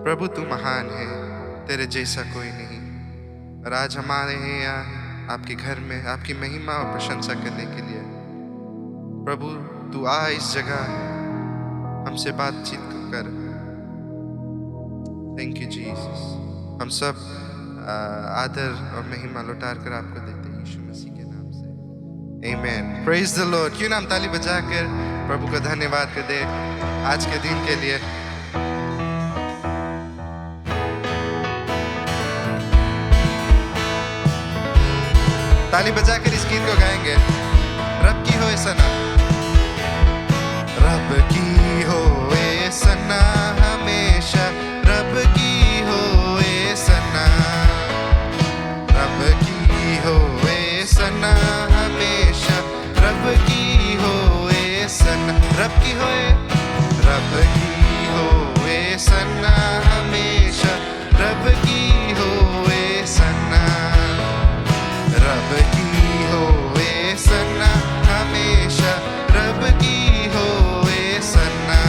प्रभु तू महान है, तेरे जैसा कोई नहीं। और आज हमारे हैं यहाँ आपके घर में आपकी महिमा और प्रशंसा करने के लिए। प्रभु तू आ इस जगह, हमसे बातचीत कर। Thank you Jesus. हम सब आदर और महिमा लौटा कर आपको देते हैं यीशु मसीह के नाम से। आमीन। Praise the Lord. क्यों ना हम ताली बजाकर प्रभु को धन्यवाद कर दे आज के दिन के लिए। ताली बजाकर इस गीत को गाएंगे। रब की होए सना, रब की होए सना हमेशा, रब की होए सना, रब की होए सना हमेशा, रब की होए सना, रब की होए, रब की होए सना हमेशा, रब की होए सना, रब की होए सना हमेशा, रब की होए सना,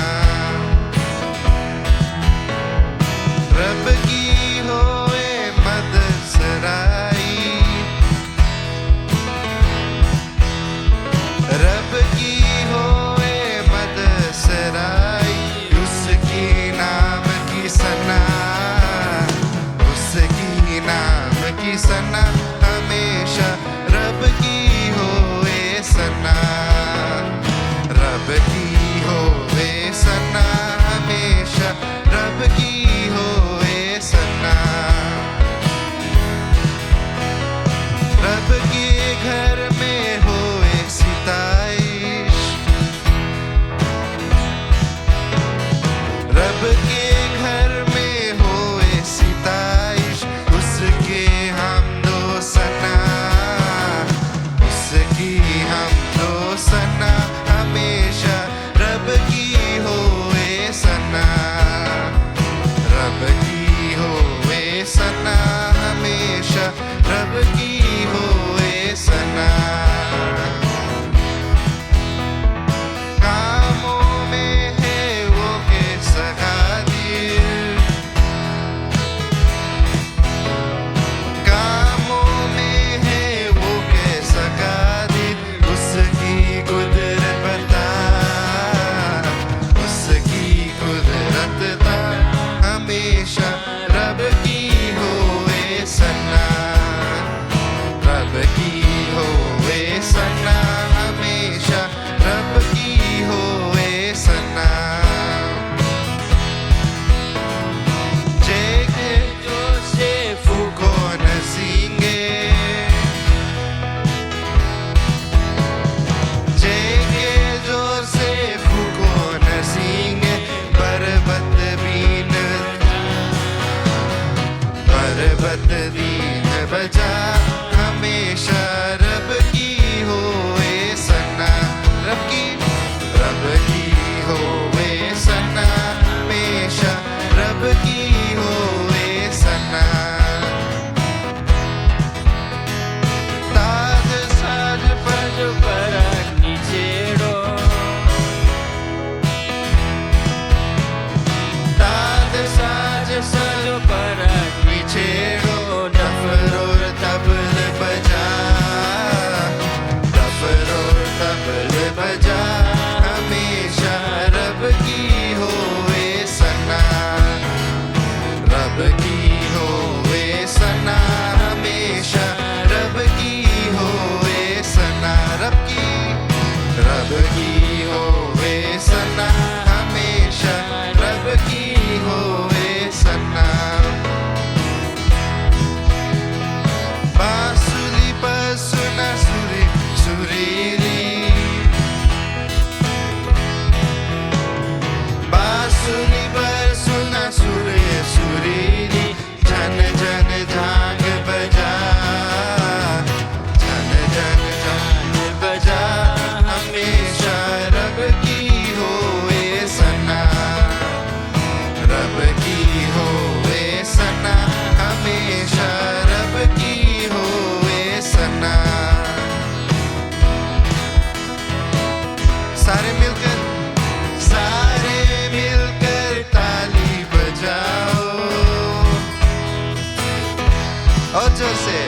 और जोर से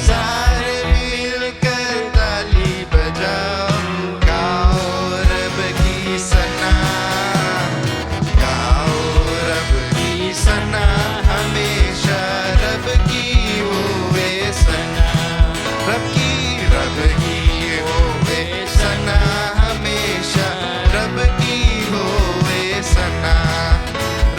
सारे मिलकर ताली बजाओ, गाओ रब की सना, गाओ रब की सना, हमेशा रब की होवे सना, रब की होवे सना, हमेशा रब की होवे सना,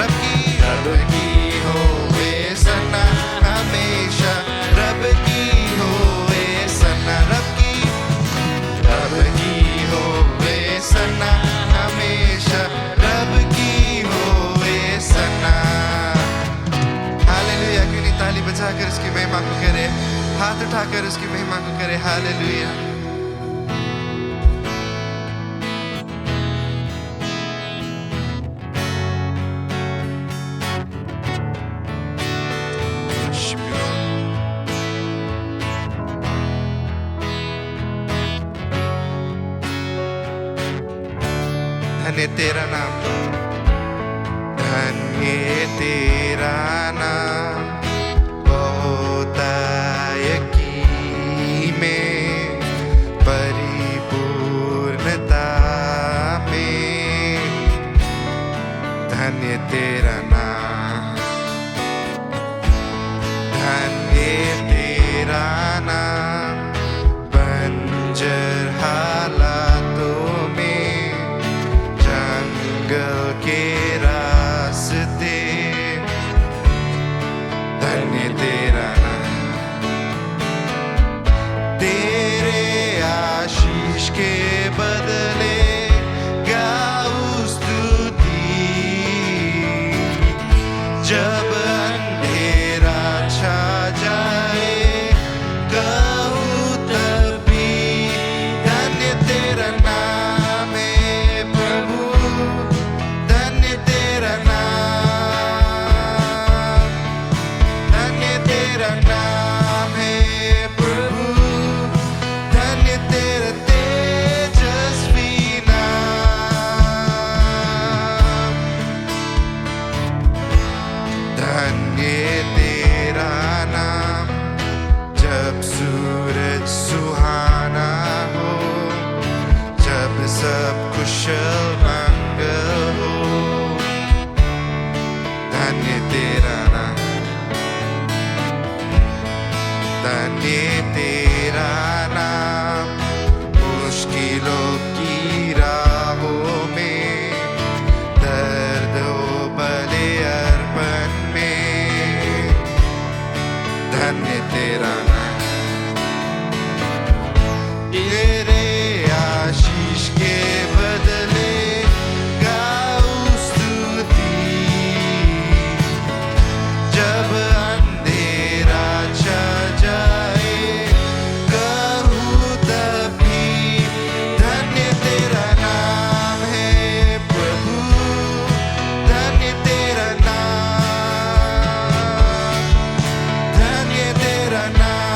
रब की होवे सना, हमेशा रब की होवे सना, रब की होवे सना, हमेशा रब की होवे सना। हालेलुया। क्यों नहीं ताली बजाकर उसकी महिमा को करे, हाथ उठाकर उसकी महिमा को करे। हालेलुया। धन्य तेरा नाम, धन्य तेरा नाम, बहुतायकी में, परिपूर्णता में, धन्य तेरा नाम, धन्य तेरा नाम, बंजर हालातों में, जंगल के रास्ते, धन्य तेरा नाम, तेरे आशीष के बदले गाऊं स्तुति, जब अंधेरा छा जाए कहूं तब भी धन्य तेरा नाम है प्रभु, धन्य तेरा नाम, धन्य तेरा नाम है प्रभु, धन्य तेरा तेजस्वी नाम, धन्य तेरा नाम, जब सूरज सुहाना हो, जब सब कुशल मंगल हो, धन्य तेरा नाम, धन्य तेरा नाम, मुश्किलों की राहों में, दर्द हो भले अर्पण में, धन्य तेरा नाम, तेरे आशीष के बदले गाऊं स्तुति, जब अंधेरा छा जाए कहूं तब भी धन्य तेरा नाम है प्रभु, धन्य तेरा नाम, धन्य तेरा नाम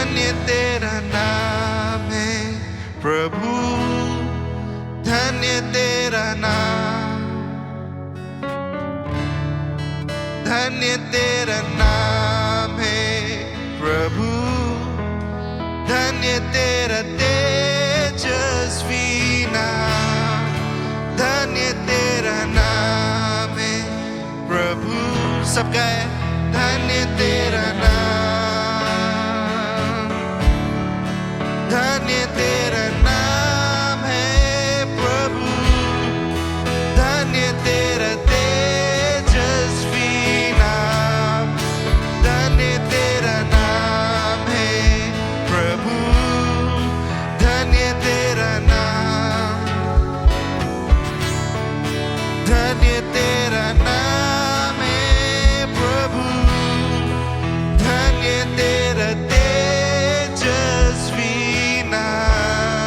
धन्य तेरा नाम है प्रभु, धन्य तेरा नाम, धन्य तेरा नाम है प्रभु, धन्य तेरा तेजस्वी नाम, धन्य तेरा नाम है प्रभु। सब गाए, धन्य तेरा नाम, धन्य तेरा नाम है प्रभु, धन्य तेरा तेजस्वी नाम, धन्य तेरा नाम है प्रभु, धन्य तेरा नाम, धन्य तेरा नाम है प्रभु, धन्य तेरा तेजस्वी नाम।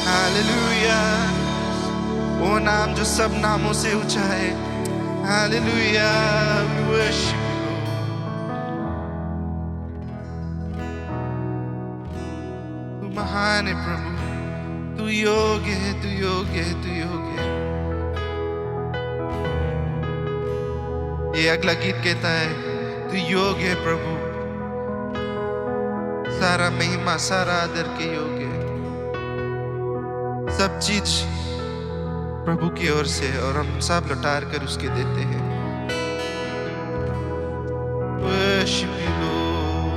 हालेलुया, वो नाम जो सब नामों से ऊंचा है। Hallelujah, we worship you, Lord। तू महान है प्रभु, तू योग्य है, तू योग्य है, तू योग्य है। ये अगला गीत कहता है, तू योग्य है प्रभु, सारा महिमा सारा आदर के योग्य है। सब चीज प्रभु की ओर से और हम सब लौटार कर उसके देते हैं। Worship you, Lord।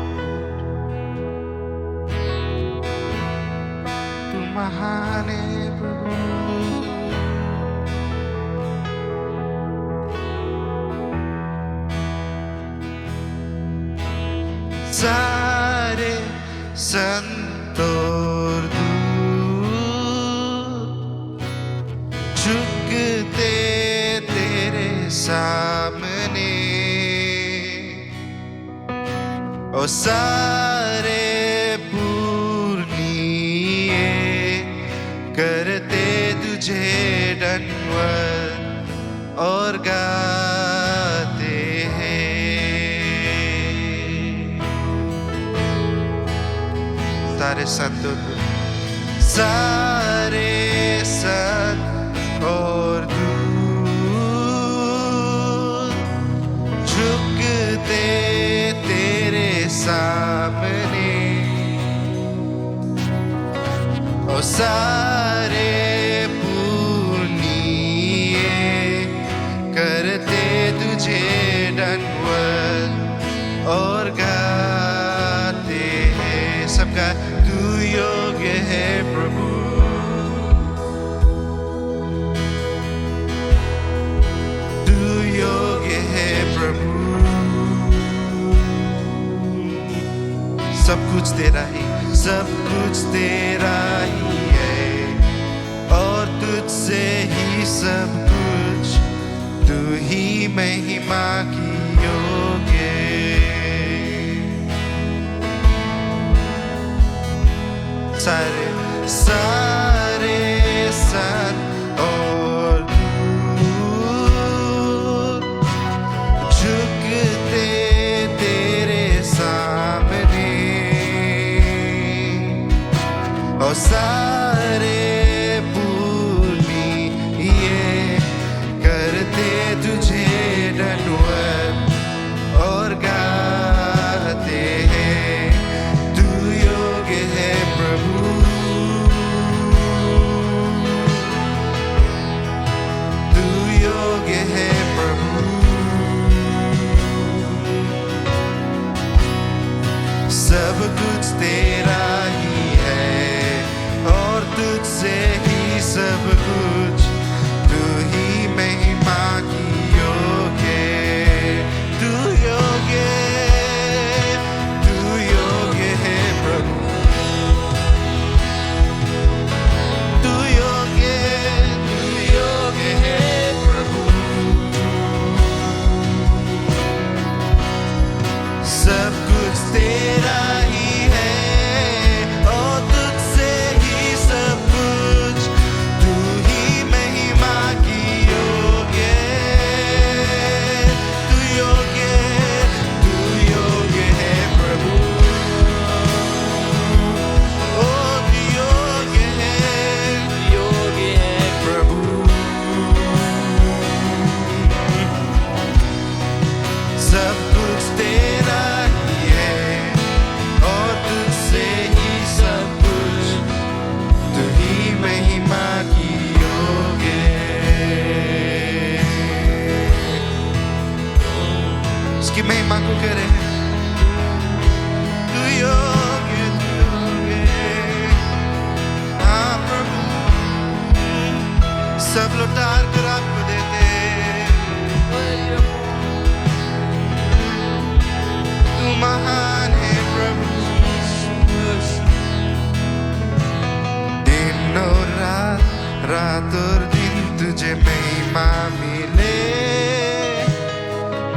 तू महान है प्रभु, सारे संत और दूत झुकते तेरे सामने, और सारे पूर्णिये करते तुझे दंडवत और गाते सारे संत और दूत झुकते तेरे सामने, और सारे पुण्य करते तुझे दंडवत और गाते हैं। सबका तू योग्य है प्रभु, तू योग्य है प्रभु, सब कुछ तेरा ही, सब कुछ तेरा ही है, और तुझसे ही सब कुछ, तू ही महिमा की योग्य। सारे संत और दूत झुकते तेरे सामने, और सारे पुण्य करते तुझे दंडवत और गाते हैं। तू योग्य है प्रभु, तू योग्य है प्रभु, सब कुछ तेरा ही है, और तुझसे ही सब कुछ, तू ही महिमा की योग्य, तू योग्य, तू योग्य है प्रभु, तू योग्य है प्रभु, सब कुछ तेरा ही है, और तुझसे ही सब कुछ, तू ही महिमा की योग्य, तू योग्य है प्रभु। महान है प्रभु। दिन और रात, रात और दिन तुझे महिमा मिले।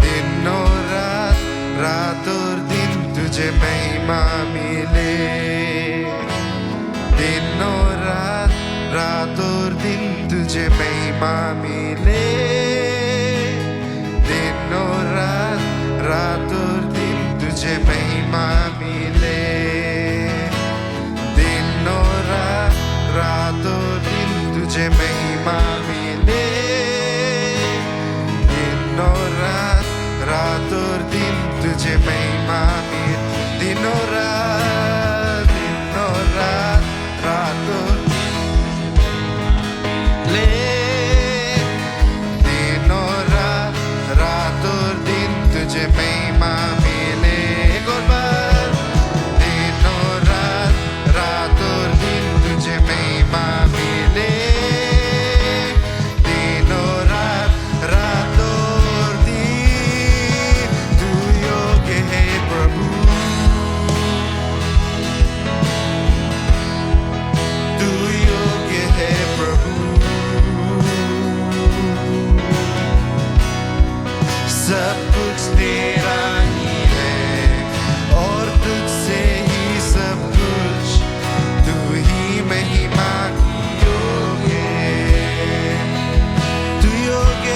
दिन और रात, रात और दिन तुझे महिमा मिले। दिन और रात, रात और दिन तुझे महिमा मिले। दिन और रात, रात और दिन तुझे महिमा मिले। दिन और रात, रात और दिन तुझे महिमा मिले। दिन और रात, रात और दिन तुझे महिमा मिले। दिन और रात, दिन और रात, रात और ले। दिन और रात, रात और दिन तुझे महिमा मिले। एक और बार। दिन और रात, रात और दिन तुझे महिमा मिले। दिन और रात, रात और दिन तू योग्य है प्रभु। तू योग्य है प्रभु। सब कुछ तेरा ही है और तुझसे ही सब कुछ। तू ही महिमा की योग्य है। तू योग्य,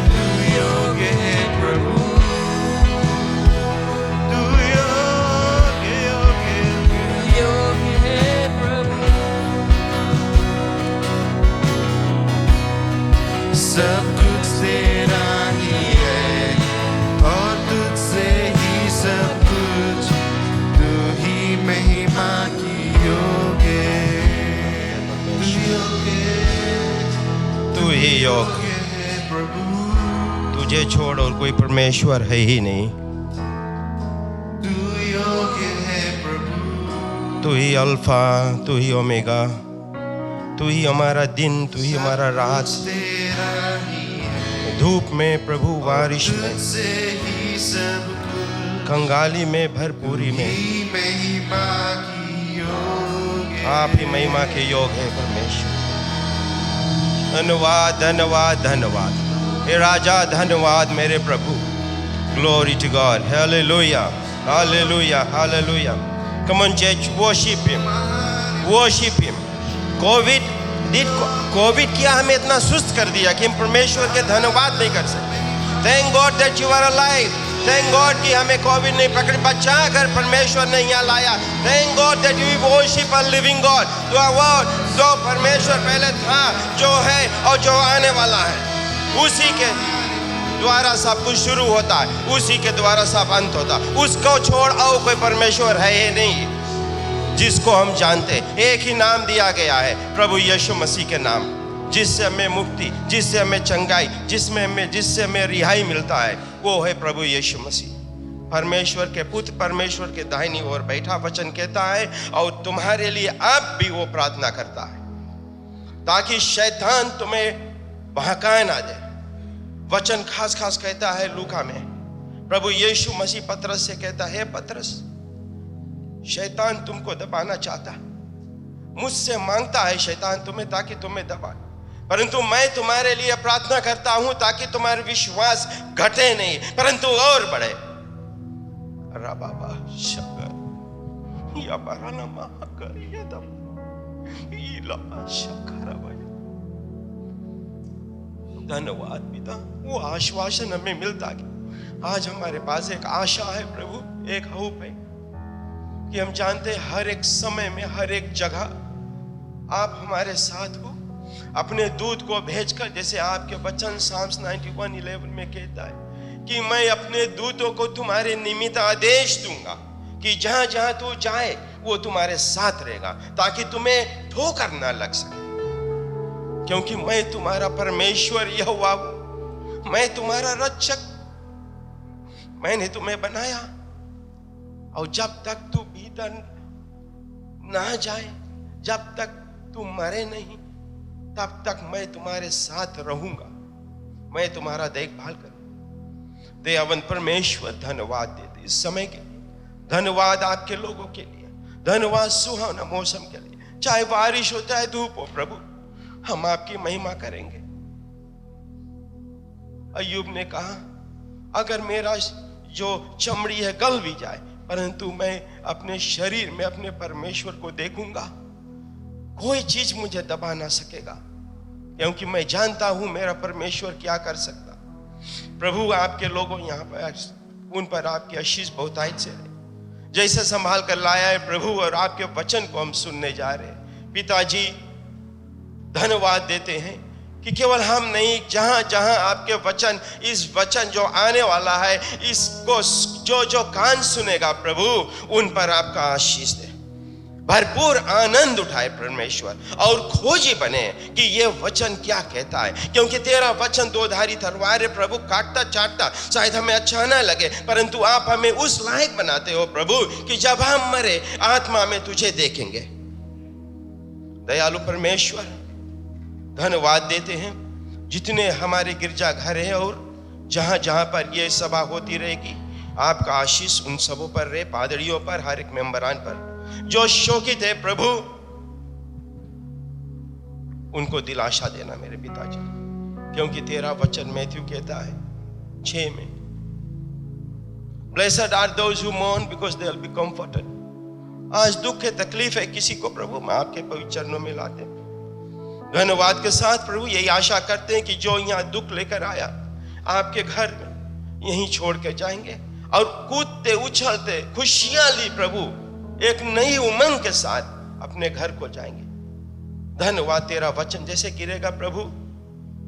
तू योग्य है प्रभु। तू योग्य, योग्य, योग्य है प्रभु। सब कुछ तेरा ही है और तुझसे ही सब कुछ। तू ही महिमा की योग्य। तू योग्य, तू ही योग्य है प्रभु। तुझे छोड़ और कोई परमेश्वर है ही नहीं। तू योग्य है प्रभु। तू ही अल्फा, तू ही ओमेगा, तू ही हमारा दिन, तू ही हमारा रात। तेरा ही है धूप में प्रभु, बारिश में, तुझसे ही सब कुछ। कंगाली में, भरपूरी में ही महिमा की योग्य। आप ही महिमा के योग है परमेश्वर। धन्यवाद, धन्यवाद, धन्यवाद हे राजा, धन्यवाद मेरे प्रभु। Glory to God, hallelujah, hallelujah, hallelujah. Come on church, worship him, worship him. Covid किया हमें इतना सुस्त कर दिया कि हम परमेश्वर के धन्यवाद नहीं कर सकते। Thank God that you are alive. Thank God कि हमें कोविड नहीं पकड़, बचा कर परमेश्वर ने यहाँ लाया। Thank God that we worship a living God. जो परमेश्वर पहले था, जो है और जो आने वाला है, उसी के द्वारा सब कुछ शुरू होता है, उसी के द्वारा सब अंत होता है। उसको छोड़ और कोई परमेश्वर है ही नहीं जिसको हम जानते। एक ही नाम दिया गया है, प्रभु यीशु मसीह के नाम, जिससे हमें मुक्ति, जिससे हमें चंगाई, जिससे हमें रिहाई मिलता है, वो है प्रभु यीशु मसीह। परमेश्वर के पुत्र परमेश्वर के दाहिनी ओर बैठा, वचन कहता है, और तुम्हारे लिए अब भी वो प्रार्थना करता है ताकि शैतान तुम्हें बहकाए ना दे। वचन खास खास कहता है लूका में, प्रभु यीशु मसीह पतरस से कहता है, पतरस शैतान तुमको दबाना चाहता, मुझसे मांगता है शैतान तुम्हें ताकि तुम्हें दबाए, परंतु मैं तुम्हारे लिए प्रार्थना करता हूं ताकि तुम्हारा विश्वास घटे नहीं परंतु और बढ़े। धन्यवाद पिता, वो आश्वासन हमें मिलता कि आज हमारे पास एक आशा है प्रभु, एक होप है कि हम जानते हैं हर एक समय में, हर एक जगह आप हमारे साथ हो। अपने दूत को भेजकर, जैसे आपके वचन साम्स 91:11 में कहता है कि मैं अपने दूतों को तुम्हारे निमित्त आदेश दूंगा कि जहां जहां तू जाए वो तुम्हारे साथ रहेगा, ताकि तुम्हें ठोकर ना लग सके, क्योंकि मैं तुम्हारा परमेश्वर यहोवा हूं, मैं तुम्हारा रक्षक, मैंने तुम्हें बनाया, और जब तक तू भीतर ना जाए, जब तक तू मरे नहीं, तब तक मैं तुम्हारे साथ रहूंगा, मैं तुम्हारा देखभाल करूंगा। दयावंत परमेश्वर धन्यवाद देते इस समय के लिए, धन्यवाद आपके लोगों के लिए, धन्यवाद सुहावना मौसम के लिए, चाहे बारिश हो चाहे धूप हो प्रभु, हम आपकी महिमा करेंगे। अय्यूब ने कहा अगर मेरा जो चमड़ी है गल भी जाए, परंतु मैं अपने शरीर में अपने परमेश्वर को देखूंगा, कोई चीज मुझे दबा ना सकेगा, क्योंकि मैं जानता हूं मेरा परमेश्वर क्या कर सकता। प्रभु आपके लोगों यहाँ पर उन पर आपकी आशीष बहुतायत से रहे, जैसे संभाल कर लाया है प्रभु, और आपके वचन को हम सुनने जा रहे हैं। पिताजी धन्यवाद देते हैं कि केवल हम नहीं, जहां जहां आपके वचन, इस वचन जो आने वाला है, इसको जो जो कान सुनेगा प्रभु, उन पर आपका आशीष दे, भरपूर आनंद उठाए परमेश्वर, और खोजी बने कि ये वचन क्या कहता है, क्योंकि तेरा वचन दो-धारी तलवार है प्रभु, काटता चाटता, शायद हमें अच्छा ना लगे, परंतु आप हमें उस लायक बनाते हो प्रभु कि जब हम मरे आत्मा में तुझे देखेंगे। दयालु परमेश्वर धन्यवाद देते हैं, जितने हमारे गिरजा घर हैं और जहां जहां पर यह सभा होती रहेगी, आपका आशीष उन सबों पर रहे, पादरियों पर, हर एक मेंबरान पर जो शोकित है प्रभु, उनको दिलासा देना मेरे पिताजी, क्योंकि तेरा वचन मैथ्यू कहता है 6 में, blessed are those who mourn because they will be comforted. आज दुख है, तकलीफ है किसी को प्रभु, मैं आपके पवित्र चरणों में लाते हैं धन्यवाद के साथ प्रभु, यही आशा करते हैं कि जो यहाँ दुख लेकर आया आपके घर में यहीं छोड़ के जाएंगे, और कूदते उछलते खुशियां ली प्रभु, एक नई उमंग के साथ अपने घर को जाएंगे। धन्यवाद, तेरा वचन जैसे गिरेगा प्रभु,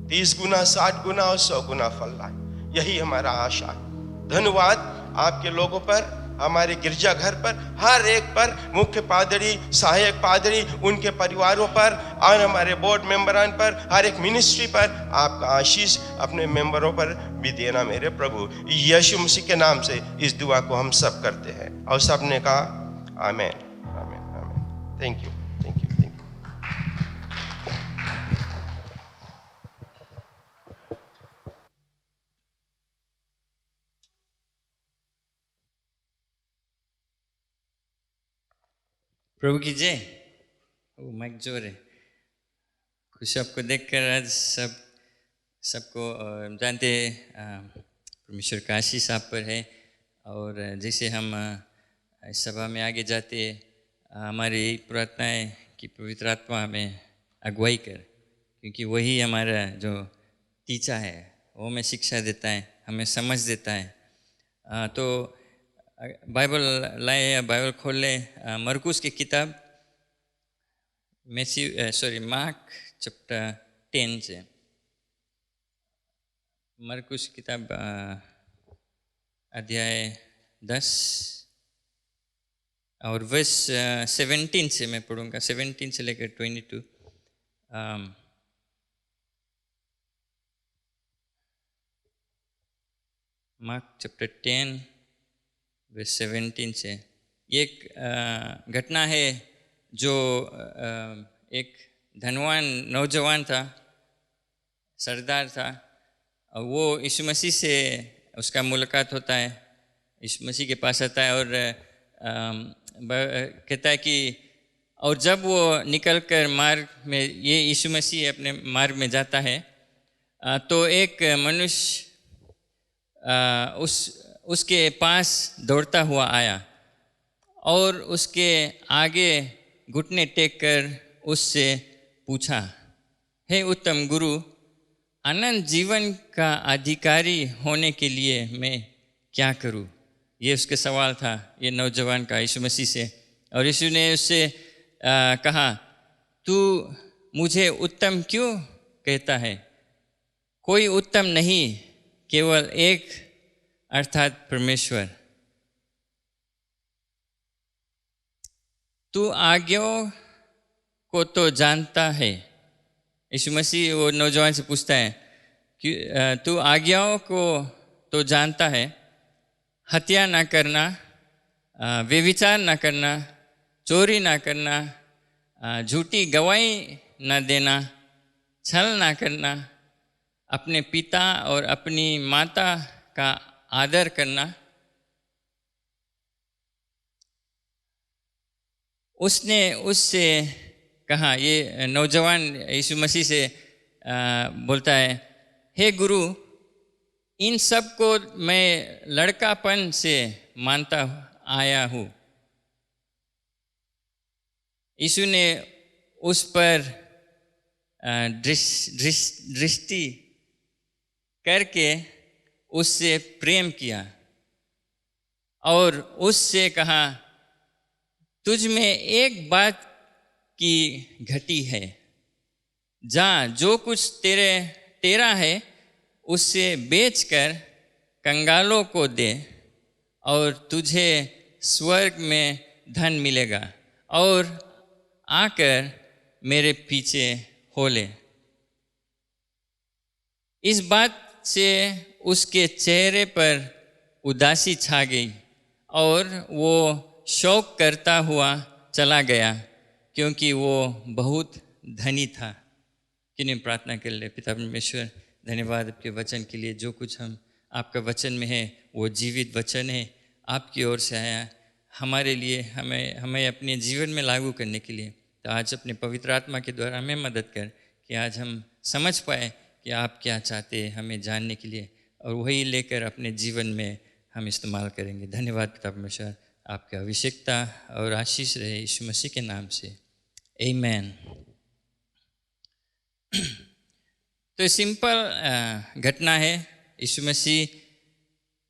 30 गुना 60 गुना और 100 गुना फल लाए, यही हमारा आशा है। धन्यवाद आपके लोगों पर, हमारे गिरजा घर पर, हर एक पर, मुख्य पादरी, सहायक पादरी, उनके परिवारों पर, और हमारे बोर्ड मेंबरान पर, हर एक मिनिस्ट्री पर आपका आशीष अपने मेंबरों पर भी देना मेरे प्रभु। यीशु मसीह के नाम से इस दुआ को हम सब करते हैं, और सब ने कहा amen, amen, amen. Thank you, thank you, thank you. प्रभु की जय। वो माइक जोर है। खुश आपको देखकर आज सबको जानते हैं परमेश्वर का आशीष आप पर है, और जैसे हम इस सभा में आगे जाते हमारी प्रार्थना है कि पवित्र आत्मा हमें अगुवाई कर, क्योंकि वही हमारा जो टीचा है, वो हमें शिक्षा देता है, हमें समझ देता है। तो बाइबल लाए या बाइबल खोल लें मरकुस की किताब, मार्क चैप्टर 10 से। मरकुस की किताब अध्याय 10 और वर्स 17 से मैं पढ़ूंगा, 17 से लेकर 22। मार्क चैप्टर 10 वर्स 17 से। ये एक घटना है जो एक धनवान नौजवान था, सरदार था, और वो यीशु मसीह से उसका मुलाकात होता है, यीशु मसीह के पास आता है और कहता है कि, और जब वो निकल कर मार्ग में, ये यीशु मसीह अपने मार्ग में जाता है, तो एक मनुष्य उसके पास दौड़ता हुआ आया और उसके आगे घुटने टेक कर उससे पूछा, हे उत्तम गुरु, अनंत जीवन का अधिकारी होने के लिए मैं क्या करूं? ये उसके सवाल था, ये नौजवान का यीशु मसीह से। और यीशु ने उससे कहा, तू मुझे उत्तम क्यों कहता है? कोई उत्तम नहीं, केवल एक, अर्थात परमेश्वर। तू आज्ञाओं को तो जानता है। यीशु मसीह वो नौजवान से पूछता है कि तू आज्ञाओं को तो जानता है, हत्या ना करना, व्यभिचार ना करना, चोरी ना करना, झूठी गवाही ना देना, छल ना करना, अपने पिता और अपनी माता का आदर करना। उसने उससे कहा, ये नौजवान यीशु मसीह से बोलता है, हे गुरु, इन सब को मैं लड़कापन से मानता आया हूँ। यीशु ने उस पर दृष्टि करके उससे प्रेम किया और उससे कहा, तुझ में एक बात की घटी है, जा जो कुछ तेरा है उससे बेचकर कंगालों को दे और तुझे स्वर्ग में धन मिलेगा, और आकर मेरे पीछे हो ले। इस बात से उसके चेहरे पर उदासी छा गई और वो शौक करता हुआ चला गया, क्योंकि वो बहुत धनी था। किन्हीं प्रार्थना कर ले। पिता परमेश्वर, धन्यवाद आपके वचन के लिए। जो कुछ हम आपका वचन में है वो जीवित वचन है, आपकी ओर से आया हमारे लिए, हमें अपने जीवन में लागू करने के लिए। तो आज अपने पवित्र आत्मा के द्वारा हमें मदद कर कि आज हम समझ पाए कि आप क्या चाहते हैं हमें जानने के लिए, और वही लेकर अपने जीवन में हम इस्तेमाल करेंगे। धन्यवाद पिता परमेश्वर, आपका अभिषेकता और आशीष रहे यीशु मसीह के नाम से, आमीन। तो सिंपल घटना है। यीशु मसीह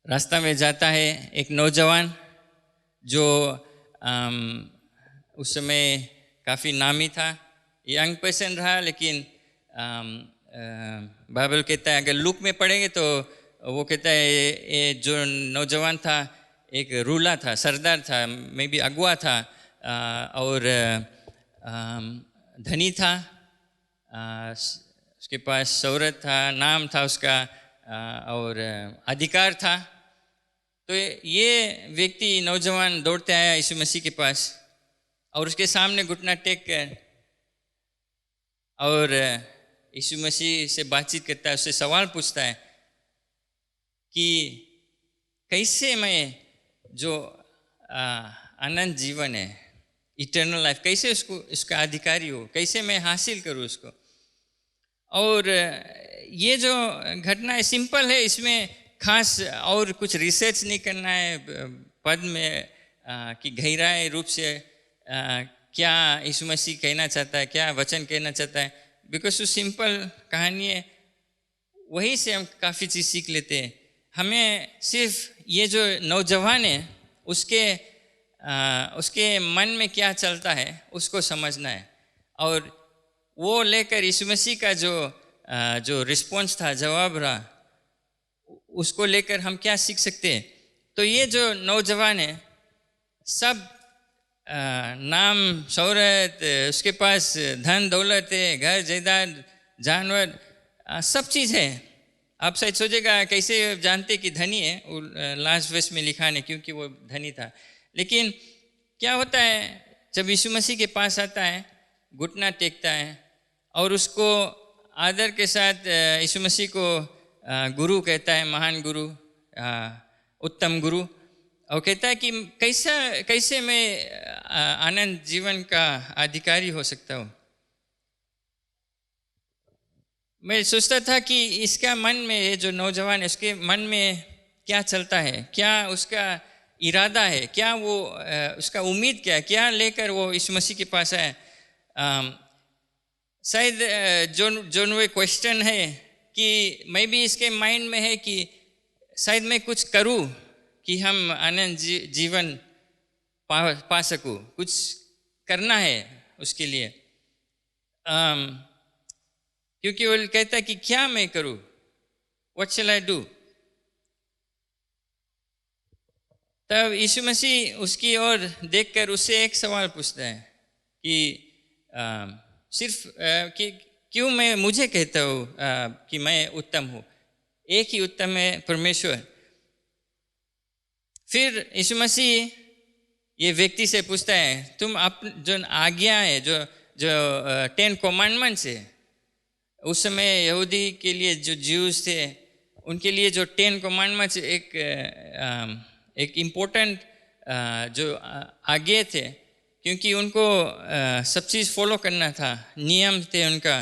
रास्ता में जाता है, एक नौजवान जो उस समय काफ़ी नामी था, यंग पर्सन रहा, लेकिन बाइबल कहता है, अगर लूक में पढ़ेंगे तो वो कहता है ये जो नौजवान था एक रूला था, सरदार था, मे बी अगुआ था, और धनी था, उसके पास शोहरत था, नाम था उसका, और अधिकार था। तो ये व्यक्ति नौजवान दौड़ते आया यीशु मसीह के पास और उसके सामने घुटना टेक कर और यीशु मसीह से बातचीत करता है, उससे सवाल पूछता है कि कैसे मैं जो अनंत जीवन है, इटर्नल लाइफ, कैसे उसका अधिकारी हो, कैसे मैं हासिल करूँ उसको। और ये जो घटना है सिंपल है, इसमें खास और कुछ रिसर्च नहीं करना है पद में कि गहराई रूप से क्या यीशु मसीह कहना चाहता है, क्या वचन कहना चाहता है, बिकॉज वो सिंपल कहानी है, वही से हम काफ़ी चीज़ सीख लेते हैं। हमें सिर्फ ये जो नौजवान है उसके मन में क्या चलता है उसको समझना है, और वो लेकर यीशु मसीह का जो रिस्पॉन्स था, जवाब रहा, उसको लेकर हम क्या सीख सकते हैं। तो ये जो नौजवान है, सब नाम शोहरत, उसके पास धन दौलत है, घर जायदाद, जानवर, सब चीज़ है। आप शायद सोचेगा कैसे जानते कि धनी है, वो लास्ट वर्स में लिखा है क्योंकि वो धनी था। लेकिन क्या होता है जब यीशु मसीह के पास आता है, घुटना टेकता है और उसको आदर के साथ यीशु मसीह को गुरु कहता है, महान गुरु, उत्तम गुरु, और कहता है कि कैसे मैं आनंद जीवन का अधिकारी हो सकता हूँ। मैं सोचता था कि इसका मन में, जो नौजवान है उसके मन में क्या चलता है, क्या उसका इरादा है, क्या वो उसका उम्मीद क्या लेकर वो यीशु मसीह के पास आए। शायद जो वो क्वेश्चन है कि मैं भी इसके माइंड में है कि शायद मैं कुछ करूं कि हम आनंद जीवन पा सकूं, कुछ करना है उसके लिए। क्योंकि वो कहता है कि क्या मैं करूं, व्हाट शैल आई डू। तब यीशु मसीह उसकी ओर देखकर उससे एक सवाल पूछता है कि सिर्फ कि क्यों मुझे कहता हूँ कि मैं उत्तम हूँ, एक ही उत्तम है, परमेश्वर। फिर यीशु मसीह ये व्यक्ति से पूछता है, तुम जो आज्ञा है, जो 10 कमांडमेंट्स है, उस समय यहूदी के लिए जो ज्यूज थे उनके लिए जो 10 कमांडमेंट्स एक इम्पोर्टेंट जो आगे थे, क्योंकि उनको सब चीज़ फॉलो करना था, नियम थे उनका।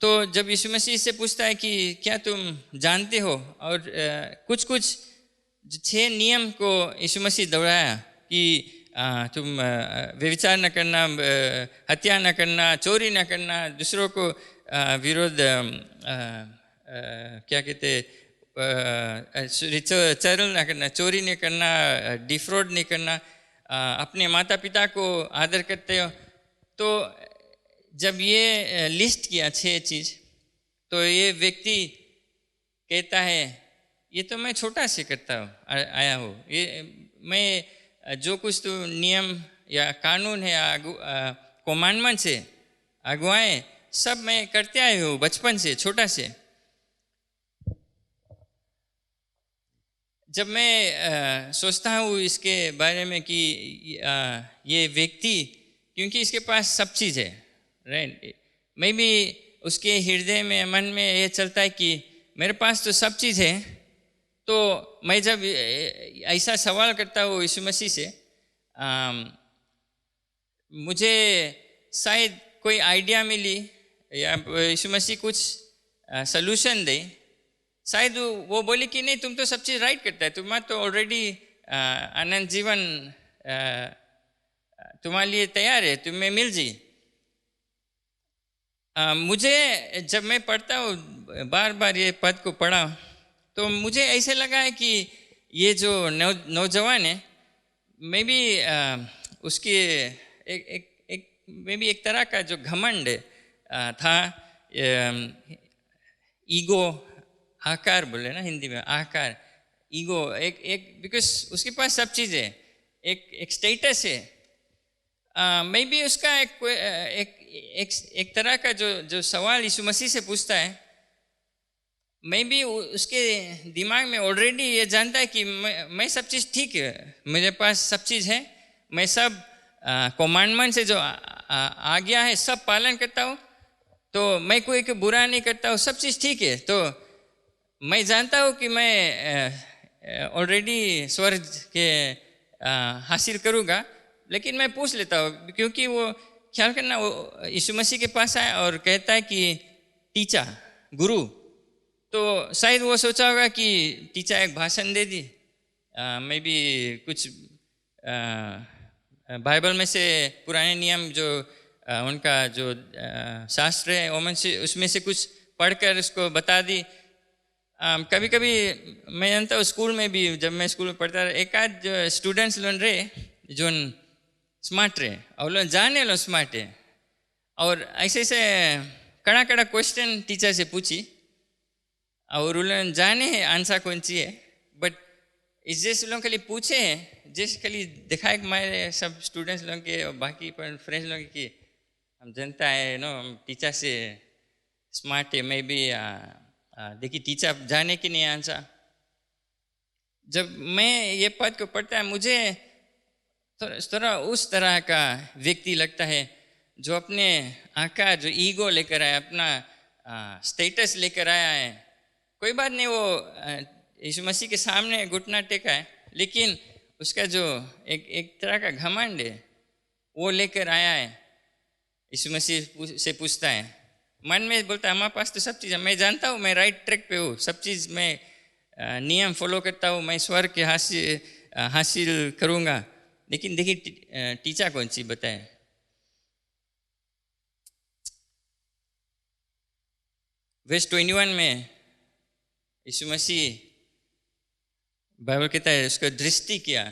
तो जब यीशु मसीह से पूछता है कि क्या तुम जानते हो, और कुछ 6 नियम को यीशु मसीह दोहराया कि तुम व्यभिचार न करना, हत्या न करना, चोरी न करना, दूसरों को विरोध क्या कहते चरल न करना, चोरी नहीं करना, डिफ्रॉड नहीं करना, अपने माता पिता को आदर करते हो। तो जब ये लिस्ट किया 6 चीज़, तो ये व्यक्ति कहता है ये तो मैं छोटा से करता हूँ आया हूँ, ये मैं जो कुछ तो नियम या कानून है या कमांडमेंट से अगुवाएं सब मैं करते आया हूँ बचपन से, छोटा से। जब मैं सोचता हूँ इसके बारे में कि ये व्यक्ति, क्योंकि इसके पास सब चीज़ है, राइट, मैं भी उसके हृदय में, मन में ये चलता है कि मेरे पास तो सब चीज़ है। तो मैं जब ऐसा सवाल करता हूँ यीशु मसीह से, मुझे शायद कोई आइडिया मिली या यीशु मसीह कुछ सलूशन दे। शायद वो बोले कि नहीं, तुम तो सब चीज़ राइट करता है, तुम्हारा तो ऑलरेडी अनंत जीवन तुम्हारे लिए तैयार है, तुम्हें मिल जी। मुझे जब मैं पढ़ता हूँ, बार बार ये पद को पढ़ा, तो मुझे ऐसे लगा है कि ये जो नौजवान है, मैं भी उसके मैं भी एक तरह का जो घमंड था, ईगो, आकार बोले ना हिंदी में, आकार, ईगो, एक बिकॉज उसके पास सब चीज़ है, एक स्टेटस है। मैं भी उसका एक तरह का जो सवाल यीशु मसीह से पूछता है, मैं भी उसके दिमाग में ऑलरेडी ये जानता है कि मैं सब चीज़ ठीक है, मेरे पास सब चीज़ है, मैं सब कमांडमेंट से जो आज्ञा है सब पालन करता हूँ, तो मैं कोई को बुरा नहीं करता हूँ, सब चीज़ ठीक है। तो मैं जानता हूँ कि मैं ऑलरेडी स्वर्ग के हासिल करूँगा, लेकिन मैं पूछ लेता हूँ, क्योंकि वो ख्याल करना, वो यीशु मसीह के पास आया और कहता है कि टीचर, गुरु, तो शायद वो सोचा होगा कि टीचर एक भाषण दे दी, मैं भी कुछ बाइबल में से पुराने नियम जो उनका जो शास्त्र है उसमें से कुछ पढ़कर उसको बता दी। कभी कभी मैं जानता हूँ स्कूल में भी, जब मैं स्कूल में पढ़ता, एक आध जो स्टूडेंट्स लोग रहे जो स्मार्ट रहे, और लोग जाने लो स्मार्ट है, और ऐसे ऐसे कड़ा कड़ा क्वेश्चन टीचर से पूछी, और उन्होंने जाने हैं आंसर कौन सी है, बट इस जैसे लोग खाली पूछे हैं, जैसे खाली दिखाए मेरे सब स्टूडेंट्स लोग के और बाकी फ्रेंड्स लोग की हम जनता है नो, हम टीचर से स्मार्ट है, मैं भी देखिए टीचर जाने की नहीं आंसर। जब मैं ये पद को पढ़ता है, मुझे थोड़ा उस तरह का व्यक्ति लगता है जो अपने आकार, जो ईगो लेकर आया, अपना स्टेटस लेकर आया है। कोई बात नहीं, वो यीशु मसीह के सामने घुटना टेका है, लेकिन उसका जो एक तरह का घमंड है वो लेकर आया है। यीशु मसीह से पूछता है, मन में बोलता है हमारे पास तो सब चीज़ है, मैं जानता हूँ मैं राइट ट्रैक पे हूँ, सब चीज़ मैं नियम फॉलो करता हूँ, मैं स्वर्ग के हासिल करूँगा, लेकिन देखिए टीचर कौन सी बताए। वर्स 21 में यीशु मसीह, बाइबल कहता है उसका दृष्टि किया,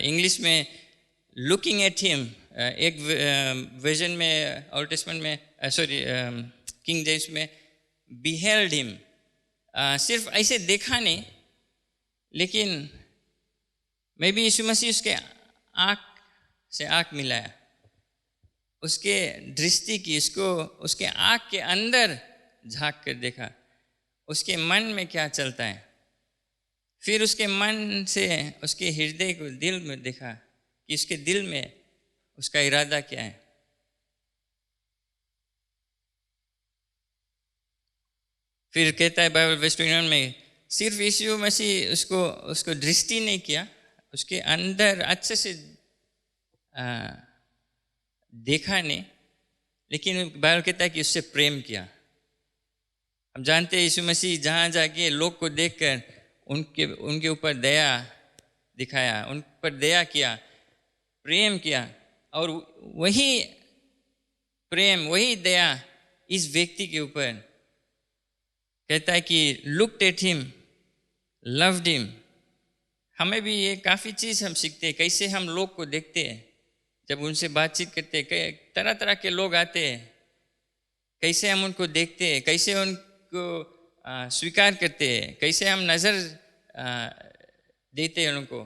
इंग्लिश में लुकिंग एट हिम, एक वर्जन में ओल्ड टेस्टमेंट में, सॉरी किंग जेम्स में बिहेल्ड हिम, सिर्फ ऐसे देखा नहीं, लेकिन मैं भी यीशु मसीह उसके आँख से आँख मिलाया, उसके दृष्टि की, इसको उसके आँख के अंदर झांक कर देखा, उसके मन में क्या चलता है, फिर उसके मन से उसके हृदय को, दिल में देखा कि उसके दिल में उसका इरादा क्या है। फिर कहता है बाइबल वेस्ट में सिर्फ यीशु मसीह उसको दृष्टि नहीं किया, उसके अंदर अच्छे से देखा नहीं, लेकिन बाइबल कहता है कि उससे प्रेम किया। हम जानते हैं यीशु मसीह जहाँ जाके लोग को देखकर उनके ऊपर दया दिखाया, उन पर दया किया, प्रेम किया, और वही प्रेम वही दया इस व्यक्ति के ऊपर कहता है कि looked at him, loved him. हमें भी ये काफ़ी चीज़ हम सीखते हैं, कैसे हम लोग को देखते हैं, जब उनसे बातचीत करते हैं, तरह तरह के लोग आते हैं, कैसे हम उनको देखते हैं, कैसे उनको स्वीकार करते हैं, कैसे हम नज़र देते हैं उनको,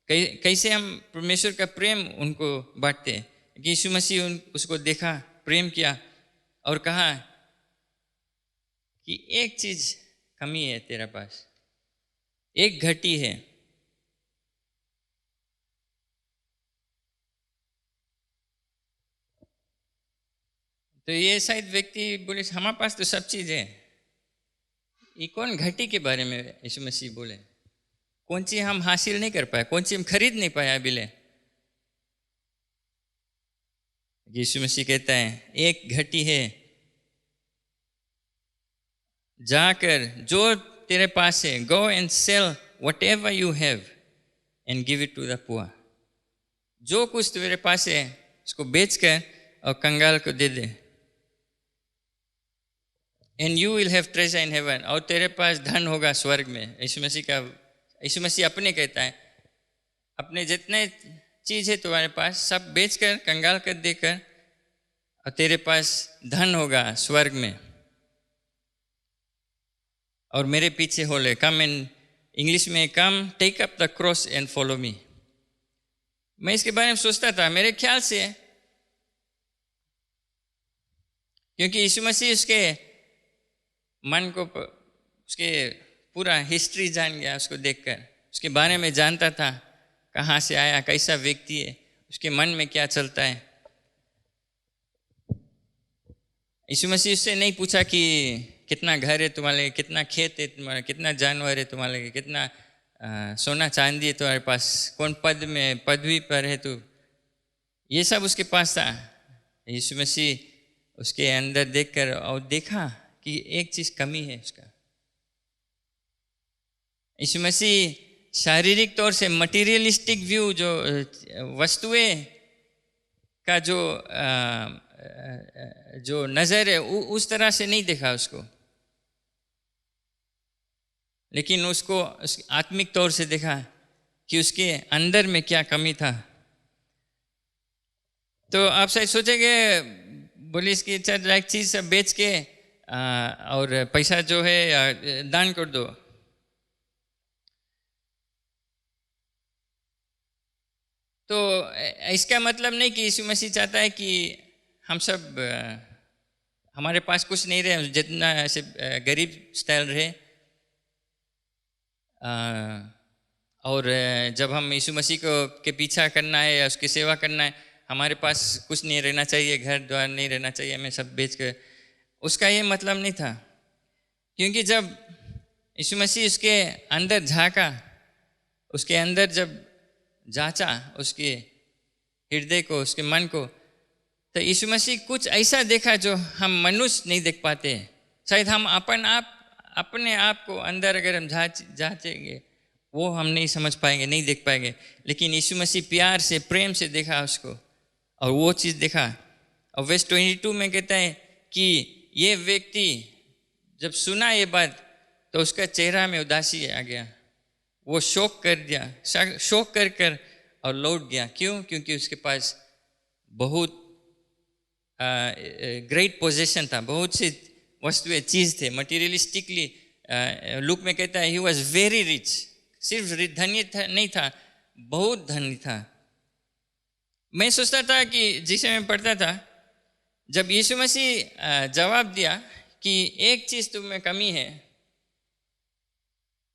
कैसे हम परमेश्वर का प्रेम उनको बांटते हैं। कि यीशु मसीह उसको देखा, प्रेम किया और कहा कि एक चीज़ कमी है तेरा पास, एक घटी है। तो ये शायद व्यक्ति बोले हमारे पास तो सब चीज़ है, ये कौन घटी के बारे में यीशु मसीह बोले? कौन सी हम हासिल नहीं कर पाए, कौन सी हम खरीद नहीं पाए अभी ले? यीशु मसीह कहता है एक घटी है, जाकर जो तेरे पास है, go and sell whatever you have and give it to the poor. जो कुछ तेरे पास है उसको बेचकर और कंगाल को दे दे। And you will have treasure in heaven, और तेरे पास धन होगा स्वर्ग में। यीशु मसीह अपने कहता है, अपने जितने चीज़ है तुम्हारे पास सब बेचकर कंगाल कर देकर, और तेरे पास धन होगा स्वर्ग में, और मेरे पीछे हो ले। कम इन इंग्लिश में come take up the cross and follow me. मैं इसके बारे में सोचता था, मेरे ख्याल से क्योंकि यीशु मसीह उसके मन को, उसके पूरा हिस्ट्री जान गया, उसको देखकर उसके बारे में जानता था, कहाँ से आया, कैसा व्यक्ति है, उसके मन में क्या चलता है। यीशु मसीह उससे नहीं पूछा कि कितना घर है तुम्हारे, कितना खेत है तुम्हारा, कितना जानवर है तुम्हारे, कितना सोना चांदी है तुम्हारे पास, कौन पद में पदवी पर है तू, ये सब उसके पास था। यीशु मसीह उसके अंदर देखकर और देखा कि एक चीज़ कमी है उसका। यीशु मसीह शारीरिक तौर से मटीरियलिस्टिक व्यू, जो वस्तुएं का जो नज़र है उस तरह से नहीं देखा उसको, लेकिन उसको आत्मिक तौर से देखा कि उसके अंदर में क्या कमी था। तो आप शायद सोचेंगे, बोले इसकी एक चीज़ सब बेच के और पैसा जो है दान कर दो। तो इसका मतलब नहीं कि यीशु मसीह चाहता है कि हम सब हमारे पास कुछ नहीं रहे, जितना ऐसे गरीब स्टाइल रहे, और जब हम यीशु मसीह के पीछा करना है या उसकी सेवा करना है, हमारे पास कुछ नहीं रहना चाहिए, घर द्वार नहीं रहना चाहिए, हमें सब बेच कर। उसका ये मतलब नहीं था, क्योंकि जब यीशु मसीह उसके अंदर झांका, उसके अंदर जब जांचा उसके हृदय को, उसके मन को, तो यीशु मसीह कुछ ऐसा देखा जो हम मनुष्य नहीं देख पाते। शायद हम अपने आप को अंदर अगर हम जांचेंगे वो हम नहीं समझ पाएंगे, नहीं देख पाएंगे, लेकिन यीशु मसीह प्यार से, प्रेम से देखा उसको और वो चीज़ देखा। और वर्स 22 में कहता है कि ये व्यक्ति जब सुना ये बात तो उसका चेहरा में उदासी आ गया, वो शोक कर और लौट गया। क्यों? क्योंकि उसके पास बहुत ग्रेट पोजेशन था, बहुत सी वस्तुएं, चीज़ थे, मटीरियलिस्टिकली। लूक में कहता है ही वॉज वेरी रिच, सिर्फ धनी नहीं था, बहुत धनी था। मैं सोचता था कि जिसे मैं पढ़ता था, जब यीशु मसीह जवाब दिया कि एक चीज़ तुम में कमी है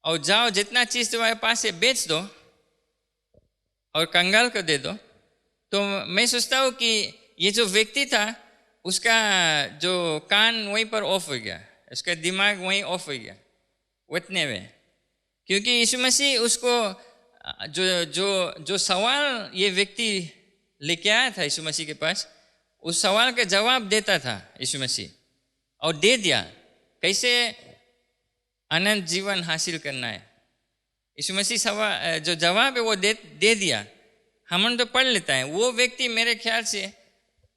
और जाओ जितना चीज़ तुम्हारे पास है बेच दो और कंगाल को दे दो, तो मैं सोचता हूँ कि ये जो व्यक्ति था उसका जो कान वहीं पर ऑफ हो गया, उसका दिमाग वहीं ऑफ हो गया उतने में, क्योंकि यीशु मसीह उसको जो जो जो सवाल ये व्यक्ति लेके आया था यीशु मसीह के पास, उस सवाल का जवाब देता था यीशु मसीह, और दे दिया। कैसे अनंत जीवन हासिल करना है, यीशु मसीह सवाल जो जवाब है वो दे दिया। हम तो पढ़ लेता है। वो व्यक्ति मेरे ख्याल से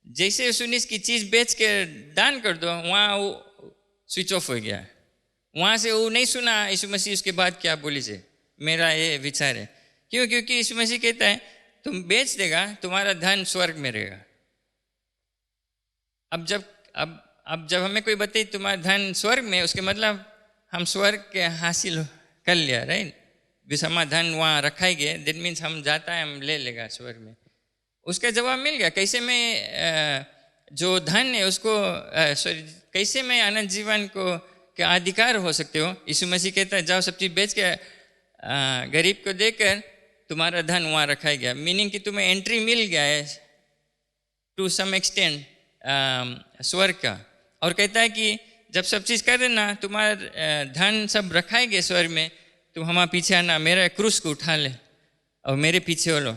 जैसे सुनी की चीज़ बेच के दान कर दो, वहाँ वो स्विच ऑफ हो गया। वहाँ से वो नहीं सुना यीशु मसीह उसके बाद क्या बोली से। मेरा ये विचार है। क्यों? क्योंकि यीशु मसीह कहता है तुम बेच देगा, तुम्हारा धन स्वर्ग में रहेगा। अब जब हमें कोई बताए तुम्हारा धन स्वर्ग में, उसके मतलब हम स्वर्ग के हासिल कर लिया, राइट। बिस हमारा धन वहाँ रखा ही गया, दैट मीन्स हम जाता है हम ले लेगा स्वर्ग में। उसका जवाब मिल गया। कैसे मैं जो धन है उसको कैसे मैं अनंत जीवन को क्या अधिकार हो सकते हो। यीशु मसीह कहता है जाओ सब चीज़ बेच के गरीब को देकर तुम्हारा धन वहाँ रखा गया। मीनिंग कि तुम्हें एंट्री मिल गया है टू सम एक्सटेंट स्वर्ग का। और कहता है कि जब सब चीज़ कर देना, तुम्हारा धन सब रखा है गया स्वर्ग में, तुम हमारे पीछे आना, मेरा क्रूस को उठा ले और मेरे पीछे हो लो।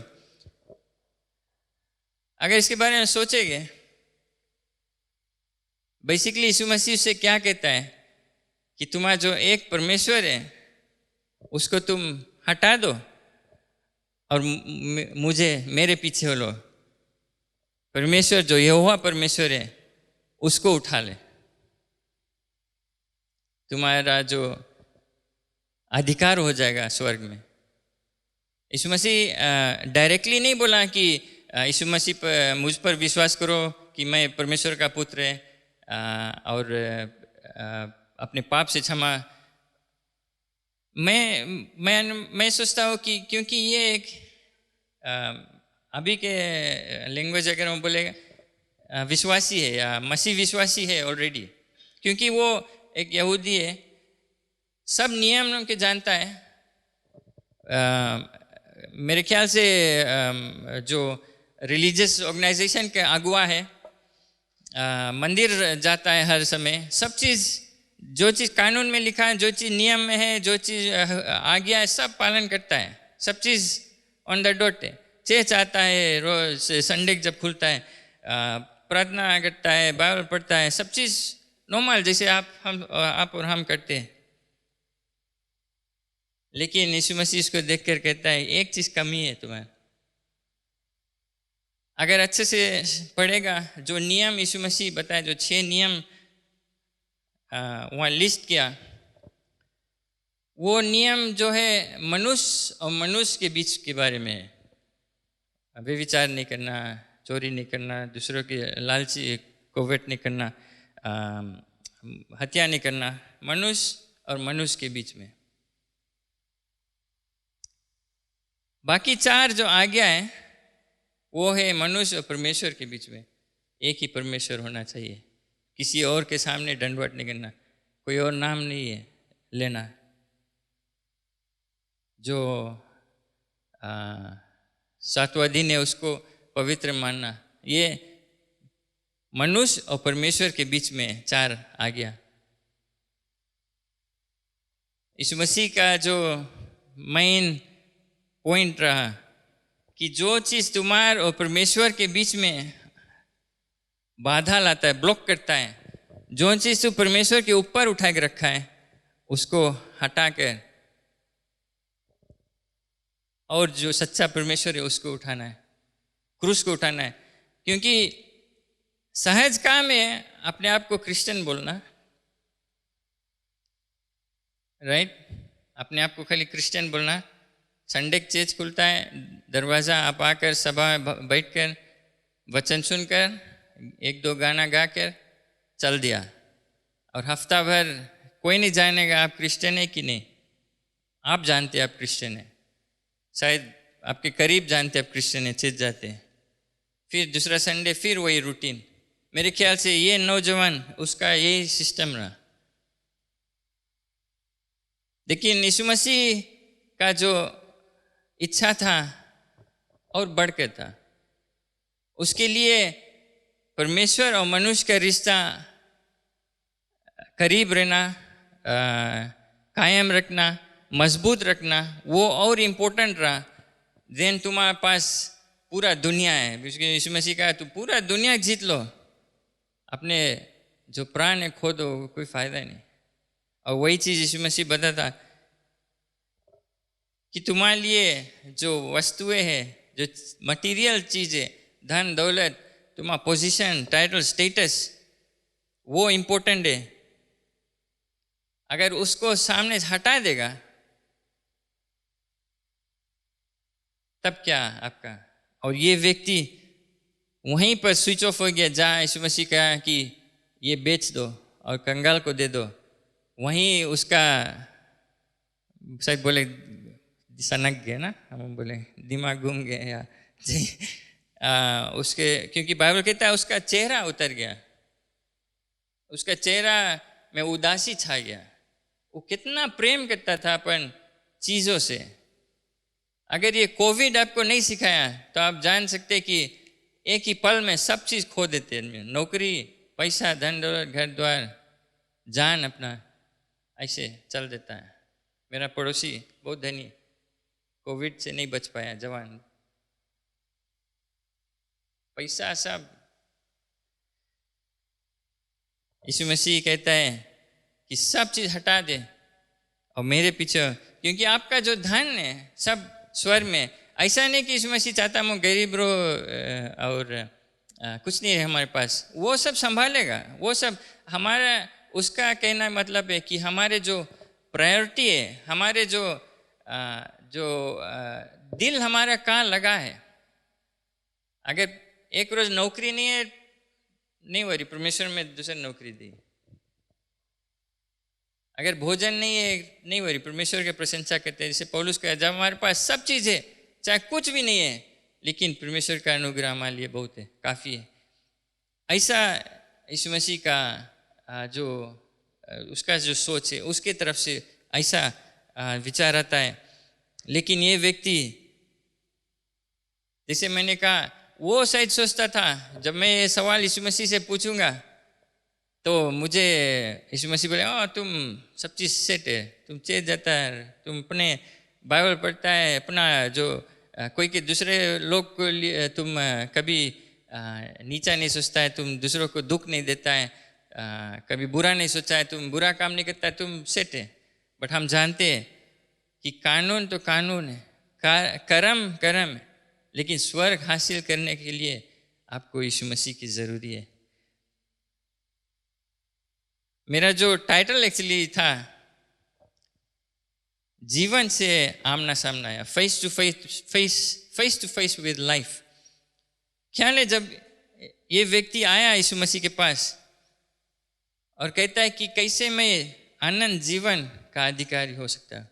अगर इसके बारे में सोचेंगे, बेसिकली यीशु मसीह से क्या कहता है कि तुम्हारा जो एक परमेश्वर है उसको तुम हटा दो और मुझे मेरे पीछे हो लो। परमेश्वर जो यहोवा परमेश्वर है उसको उठा ले, तुम्हारा जो अधिकार हो जाएगा स्वर्ग में। यीशु मसीह डायरेक्टली नहीं बोला कि यीशु मसीह पर मुझ पर विश्वास करो कि मैं परमेश्वर का पुत्र है और अपने पाप से क्षमा। मैं सोचता हूँ कि क्योंकि ये एक अभी के लैंग्वेज अगर हम बोलेगा विश्वासी है या मसीह विश्वासी है ऑलरेडी, क्योंकि वो एक यहूदी है, सब नियम के जानता है। मेरे ख्याल से जो रिलीजियस ऑर्गेनाइजेशन के अगुआ है, मंदिर जाता है हर समय, सब चीज़ जो चीज़ कानून में लिखा है, जो चीज़ नियम में है, जो चीज़ आज्ञा है, सब पालन करता है। सब चीज़ ऑन द डॉट है। चर्च आता है, रोज संडे जब खुलता है, प्रार्थना करता है, बाइबल पढ़ता है, सब चीज़ नॉर्मल जैसे आप और हम करते हैं। लेकिन यीशु मसीह इसको देखकर कहता है एक चीज़ कमी है तुम्हें। अगर अच्छे से पढ़ेगा जो नियम यीशु मसीह बताया, जो 6 नियम वहाँ लिस्ट किया, वो नियम जो है मनुष्य और मनुष्य के बीच के बारे में है। व्यभिचार नहीं करना, चोरी नहीं करना, दूसरों की लालची कोवेट नहीं करना, हत्या नहीं करना, मनुष्य और मनुष्य के बीच में। बाकी 4 जो आज्ञा है वो है मनुष्य और परमेश्वर के बीच में। एक ही परमेश्वर होना चाहिए, किसी और के सामने दंडवत नहीं करना, कोई और नाम नहीं है लेना। जो 7वां दिन है उसको पवित्र मानना। ये मनुष्य और परमेश्वर के बीच में 4 आज्ञा। यीशु मसीह का जो मेन पॉइंट रहा कि जो चीज़ तुम्हारे और परमेश्वर के बीच में बाधा लाता है, ब्लॉक करता है, जो चीज़ तू परमेश्वर के ऊपर उठा के रखा है उसको हटाकर और जो सच्चा परमेश्वर है उसको उठाना है, क्रूस को उठाना है। क्योंकि सहज काम है अपने आप को क्रिश्चियन बोलना, राइट। अपने आप को खाली क्रिश्चियन बोलना। संडे चर्च खुलता है, दरवाज़ा आप आकर सभा में बैठकर वचन सुनकर 1-2 गाना गाकर चल दिया, और हफ्ता भर कोई नहीं जानेगा आप क्रिश्चियन है कि नहीं। आप जानते आप क्रिश्चियन है, शायद आपके करीब जानते आप क्रिश्चियन है, चर्च जाते हैं, फिर दूसरा संडे फिर वही रूटीन। मेरे ख्याल से ये नौजवान उसका यही सिस्टम रहा। लेकिन यीशु मसीह का जो इच्छा था और बढ़कर था, उसके लिए परमेश्वर और मनुष्य का रिश्ता करीब रहना, कायम रखना, मजबूत रखना, वो और इम्पोर्टेंट रहा देन तुम्हारे पास पूरा दुनिया है। यीशु मसीह कहा तू पूरा दुनिया जीत लो, अपने जो प्राण है खो दो, कोई फायदा नहीं। और वही चीज़ यीशु मसीह बताता कि तुम्हारे लिए जो वस्तुएं हैं, जो मटेरियल चीज़ें, धन दौलत, तुम्हारा पोजीशन, टाइटल, स्टेटस, वो इम्पोर्टेंट है। अगर उसको सामने से हटा देगा तब क्या आपका। और ये व्यक्ति वहीं पर स्विच ऑफ हो गया जहाँ यीशु मसीह कहा कि ये बेच दो और कंगाल को दे दो। वहीं उसका शायद बोले सनक गया ना, हम बोले दिमाग घूम गया या जी उसके, क्योंकि बाइबल कहता है उसका चेहरा उतर गया, उसका चेहरा में उदासी छा गया। वो कितना प्रेम करता था अपन चीज़ों से। अगर ये कोविड आपको नहीं सिखाया तो आप जान सकते कि एक ही पल में सब चीज़ खो देते हैं, नौकरी, पैसा, धन दौलत, घर द्वार, जान अपना, ऐसे चल देता है। मेरा पड़ोसी बहुत धनी, कोविड से नहीं बच पाया, जवान, पैसा सब। यीशु मसीह कहता है कि सब चीज़ हटा दे और मेरे पीछे, क्योंकि आपका जो धन है सब स्वर्ग में। ऐसा नहीं कि यीशु मसीह चाहता हम गरीब रो और कुछ नहीं है हमारे पास, वो सब संभालेगा, वो सब हमारा। उसका कहना मतलब है कि हमारे जो प्रायोरिटी है, हमारे जो दिल हमारा कहाँ लगा है। अगर एक रोज नौकरी नहीं है, नहीं वरी, परमेश्वर में दूसरी नौकरी दी। अगर भोजन नहीं है, नहीं वरी, परमेश्वर की प्रशंसा करते हैं। जैसे पौलुस कहा, जब हमारे पास सब चीज़ है, चाहे कुछ भी नहीं है, लेकिन परमेश्वर का अनुग्रह हमारे लिए बहुत है, काफ़ी है। ऐसा यीशु मसीह का जो उसका जो सोच है, उसके तरफ से ऐसा विचार आता है। लेकिन ये व्यक्ति, जैसे मैंने कहा, वो शायद सोचता था जब मैं ये सवाल यीशु मसीह से पूछूंगा तो मुझे यीशु मसीह बोले, तुम सब चीज़ सेट है, तुम चेत जाता है, तुम अपने बाइबल पढ़ता है, अपना जो कोई के दूसरे लोग को तुम कभी नीचा नहीं सोचता है, तुम दूसरों को दुख नहीं देता है, कभी बुरा नहीं सोचा है, तुम बुरा काम नहीं करता है, तुम सेट है। बट हम जानते हैं कि कानून तो कानून है, कर्म कर्म है, लेकिन स्वर्ग हासिल करने के लिए आपको यीशु मसीह की ज़रूरी है। मेरा जो टाइटल एक्चुअली था, जीवन से आमना सामना या face to face with life. ख्याल है जब ये व्यक्ति आया यीशु मसीह के पास और कहता है कि कैसे मैं आनंद जीवन का अधिकारी हो सकता,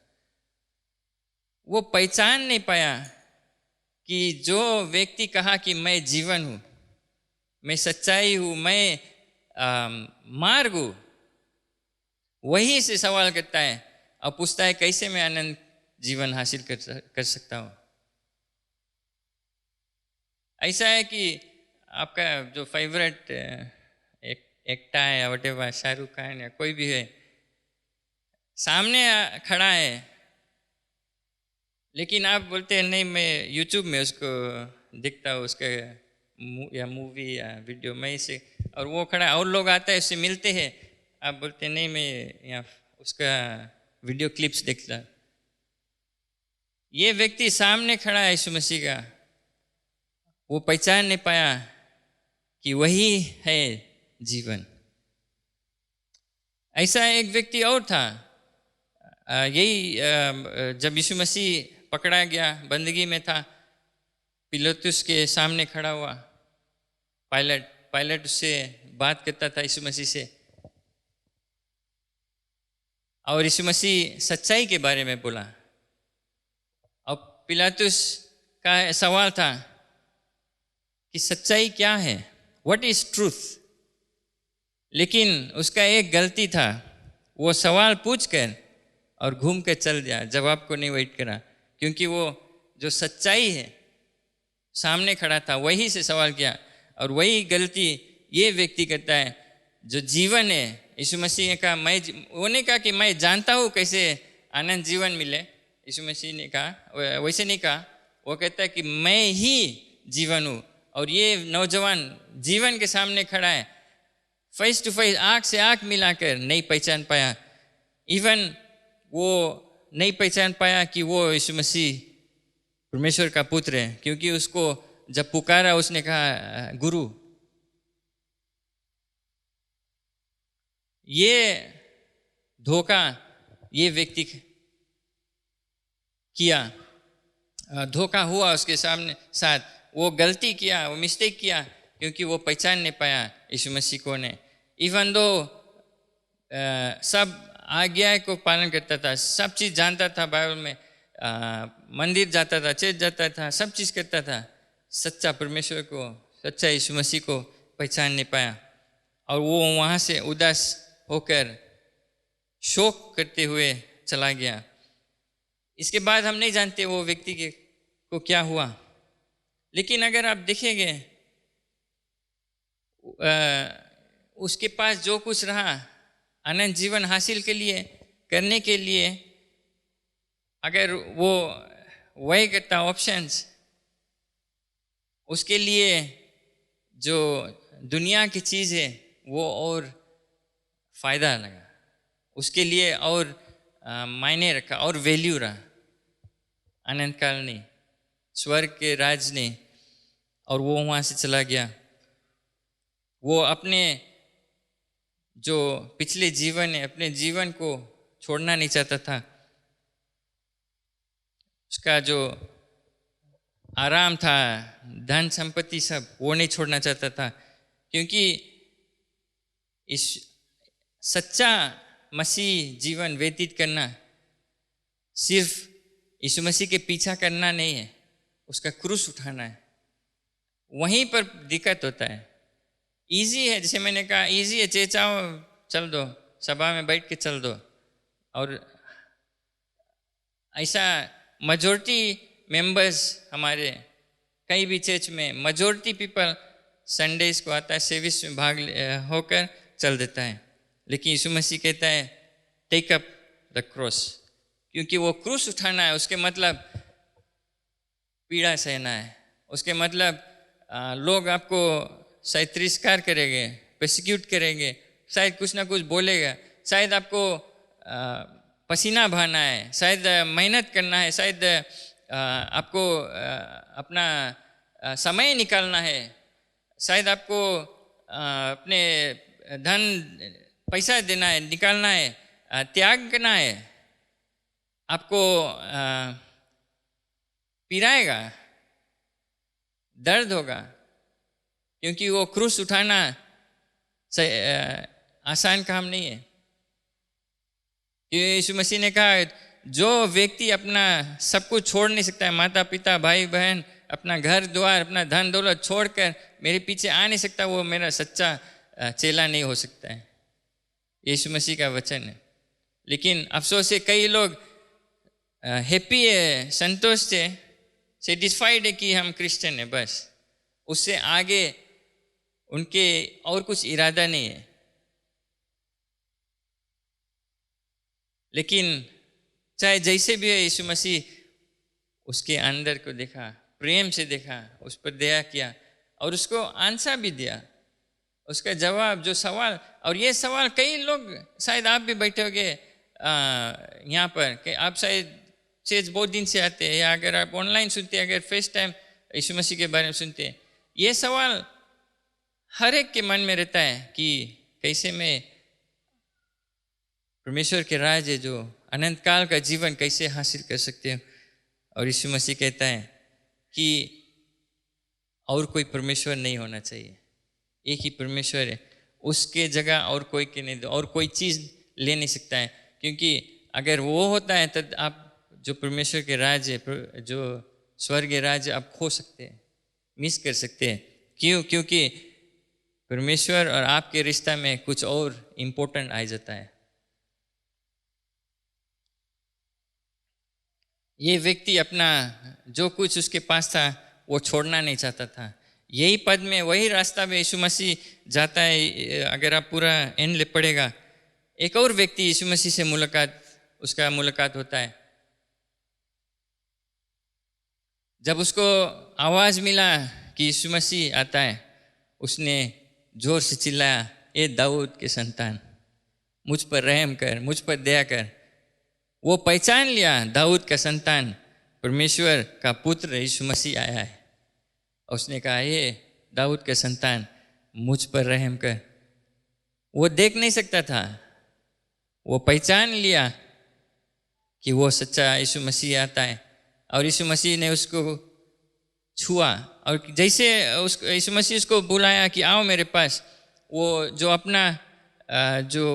वो पहचान नहीं पाया कि जो व्यक्ति कहा कि मैं जीवन हूँ, मैं सच्चाई हूँ, मैं मार्ग हूँ, वही से सवाल करता है और पूछता है कैसे मैं आनंद जीवन हासिल कर सकता हूँ। ऐसा है कि आपका जो फेवरेट एक्टर है या वटेवर, शाहरुख खान या कोई भी है, सामने खड़ा है, लेकिन आप बोलते हैं नहीं मैं यूट्यूब में उसको देखता हूँ, उसके या मूवी या वीडियो में इसे, और वो खड़ा और लोग आते हैं उससे मिलते हैं, आप बोलते हैं नहीं मैं यहाँ उसका वीडियो क्लिप्स देखता। ये व्यक्ति सामने खड़ा है यीशु मसीह का, वो पहचान नहीं पाया कि वही है जीवन। ऐसा एक व्यक्ति और था, यही जब यीशु मसीह पकड़ा गया, बंदगी में था, पिलातुस के सामने खड़ा हुआ, पायलट उससे बात करता था यीशु मसीह से, और यीशु मसीह सच्चाई के बारे में बोला। और पिलातुस का सवाल था कि सच्चाई क्या है, व्हाट इज ट्रूथ। लेकिन उसका एक गलती था, वो सवाल पूछकर और घूम कर चल गया, जवाब को नहीं वेट करा, क्योंकि वो जो सच्चाई है सामने खड़ा था, वही से सवाल किया। और वही गलती ये व्यक्ति करता है, जो जीवन है यीशु मसीह ने कहा वो नहीं कहा कि मैं जानता हूँ कैसे आनंद जीवन मिले। यीशु मसीह ने कहा वैसे नहीं कहा, वो कहता है कि मैं ही जीवन हूँ। और ये नौजवान जीवन के सामने खड़ा है, फेस टू फेस, आँख से आँख मिलाकर नहीं पहचान पाया। इवन वो नहीं पहचान पाया कि वो यीशु मसीह परमेश्वर का पुत्र है, क्योंकि उसको जब पुकारा उसने कहा गुरु। ये धोखा ये व्यक्ति किया, धोखा हुआ उसके सामने साथ, वो गलती किया, वो मिस्टेक किया, क्योंकि वो पहचान नहीं पाया यीशु मसीह को ने। इवन दो सब आज्ञा को पालन करता था, सब चीज़ जानता था, बाइबल में मंदिर जाता था, चर्च जाता था, सब चीज़ करता था, सच्चा परमेश्वर को, सच्चा यीशु मसीह को पहचान नहीं पाया। और वो वहाँ से उदास होकर शोक करते हुए चला गया। इसके बाद हम नहीं जानते वो व्यक्ति को क्या हुआ, लेकिन अगर आप देखेंगे उसके पास जो कुछ रहा अनंत जीवन हासिल के लिए करने के लिए, अगर वो वही करता ऑप्शंस, उसके लिए जो दुनिया की चीज़ है वो और फ़ायदा लगा, उसके लिए और मायने रखा और वैल्यू रहा, अनंत काल नहीं, स्वर्ग के राज नहीं। और वो वहाँ से चला गया। वो अपने जो पिछले जीवन है, अपने जीवन को छोड़ना नहीं चाहता था। उसका जो आराम था, धन संपत्ति सब, वो नहीं छोड़ना चाहता था, क्योंकि इस सच्चा मसीह जीवन व्यतीत करना सिर्फ यीशु मसीह के पीछा करना नहीं है, उसका क्रूस उठाना है। वहीं पर दिक्कत होता है। इजी है, जैसे मैंने कहा, इजी है, चेचाओ चल दो, सभा में बैठ के चल दो। और ऐसा मेजॉरिटी मेंबर्स हमारे कई भी चर्च में मेजॉरिटी पीपल संडेज को आता है, सर्विस में भाग होकर चल देता है। लेकिन यीशु मसीह कहता है टेक अप द क्रॉस, क्योंकि वो क्रूस उठाना है, उसके मतलब पीड़ा सहना है, उसके मतलब लोग आपको शायद तिरस्कार करेंगे, प्रोसिक्यूट करेंगे, शायद कुछ ना कुछ बोलेगा, शायद आपको पसीना बहाना है, शायद मेहनत करना है, शायद आपको अपना समय निकालना है, शायद आपको अपने धन पैसा देना है, निकालना है, त्याग करना है, आपको पिराएगा, दर्द होगा, क्योंकि वो क्रूस उठाना आसान काम नहीं है। यीशु मसीह ने कहा जो व्यक्ति अपना सब कुछ छोड़ नहीं सकता है, माता पिता भाई बहन, अपना घर द्वार, अपना धन दौलत छोड़कर मेरे पीछे आ नहीं सकता, वो मेरा सच्चा चेला नहीं हो सकता है। यीशु मसीह का वचन है। लेकिन अफसोस है कई लोग हैप्पी है, संतोष है, सेटिस्फाइड है कि हम क्रिश्चियन है, बस उससे आगे उनके और कुछ इरादा नहीं है। लेकिन चाहे जैसे भी है, यीशु मसीह उसके अंदर को देखा, प्रेम से देखा, उस पर दया किया और उसको आंसर भी दिया, उसका जवाब, जो सवाल। और ये सवाल कई लोग, शायद आप भी बैठे होंगे यहाँ पर, कि आप शायद चर्च बहुत दिन से आते हैं, या अगर आप ऑनलाइन सुनते हैं, अगर फर्स्ट टाइम यीशु मसीह के बारे में सुनते हैं, ये सवाल हर एक के मन में रहता है कि कैसे मैं परमेश्वर के राज है, जो अनंत काल का जीवन कैसे हासिल कर सकते हैं। और यीशु मसीह कहता है कि और कोई परमेश्वर नहीं होना चाहिए, एक ही परमेश्वर है, उसके जगह और कोई के नहीं दो, और कोई चीज़ ले नहीं सकता है। क्योंकि अगर वो होता है तब आप जो परमेश्वर के राज है, जो स्वर्गीय राज, आप खो सकते हैं, मिस कर सकते हैं। क्यों? क्योंकि परमेश्वर और आपके रिश्ता में कुछ और इम्पोर्टेंट आ जाता है। ये व्यक्ति अपना जो कुछ उसके पास था वो छोड़ना नहीं चाहता था। यही पद में, वही रास्ता में यीशु मसीह जाता है। अगर आप पूरा एंड ले पड़ेगा एक और व्यक्ति यीशु मसीह से उसका मुलाकात होता है। जब उसको आवाज़ मिला कि यीशु मसीह आता है, उसने जोर से चिल्लाया, ए दाऊद के संतान, मुझ पर रहम कर, मुझ पर दया कर। वो पहचान लिया दाऊद का संतान, परमेश्वर का पुत्र यीशु मसीह आया है। उसने कहा, ये दाऊद का संतान, मुझ पर रहम कर। वो देख नहीं सकता था, वो पहचान लिया कि वो सच्चा यीशु मसीह आता है। और यीशु मसीह ने उसको छुआ, और जैसे उसको यीशु मसीह उसको बुलाया कि आओ मेरे पास, वो जो अपना जो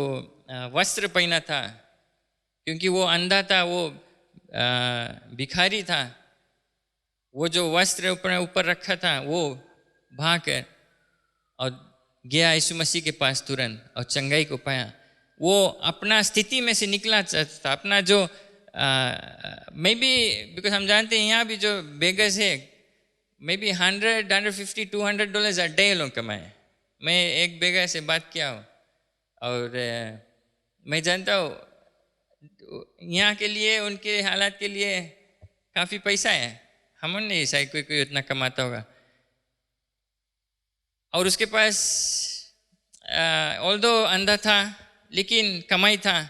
वस्त्र पहना था, क्योंकि वो अंधा था, वो भिखारी था, वो जो वस्त्र ऊपर रखा था वो भाग कर और गया यीशु मसीह के पास तुरंत और चंगाई को पाया। वो अपना स्थिति में से निकला चाहता था, अपना जो मे बी, बिकॉज हम जानते हैं यहाँ भी जो बेगर्स है, मे बी $100, $150, $200 अ डे लोग कमाए। मैं एक बेगर से बात किया हूँ और मैं जानता हूँ यहाँ के लिए, उनके हालात के लिए काफ़ी पैसा है। हम नहीं शायद कोई उतना कमाता होगा। और उसके पास ऑल्दो अंधा था लेकिन कमाई था,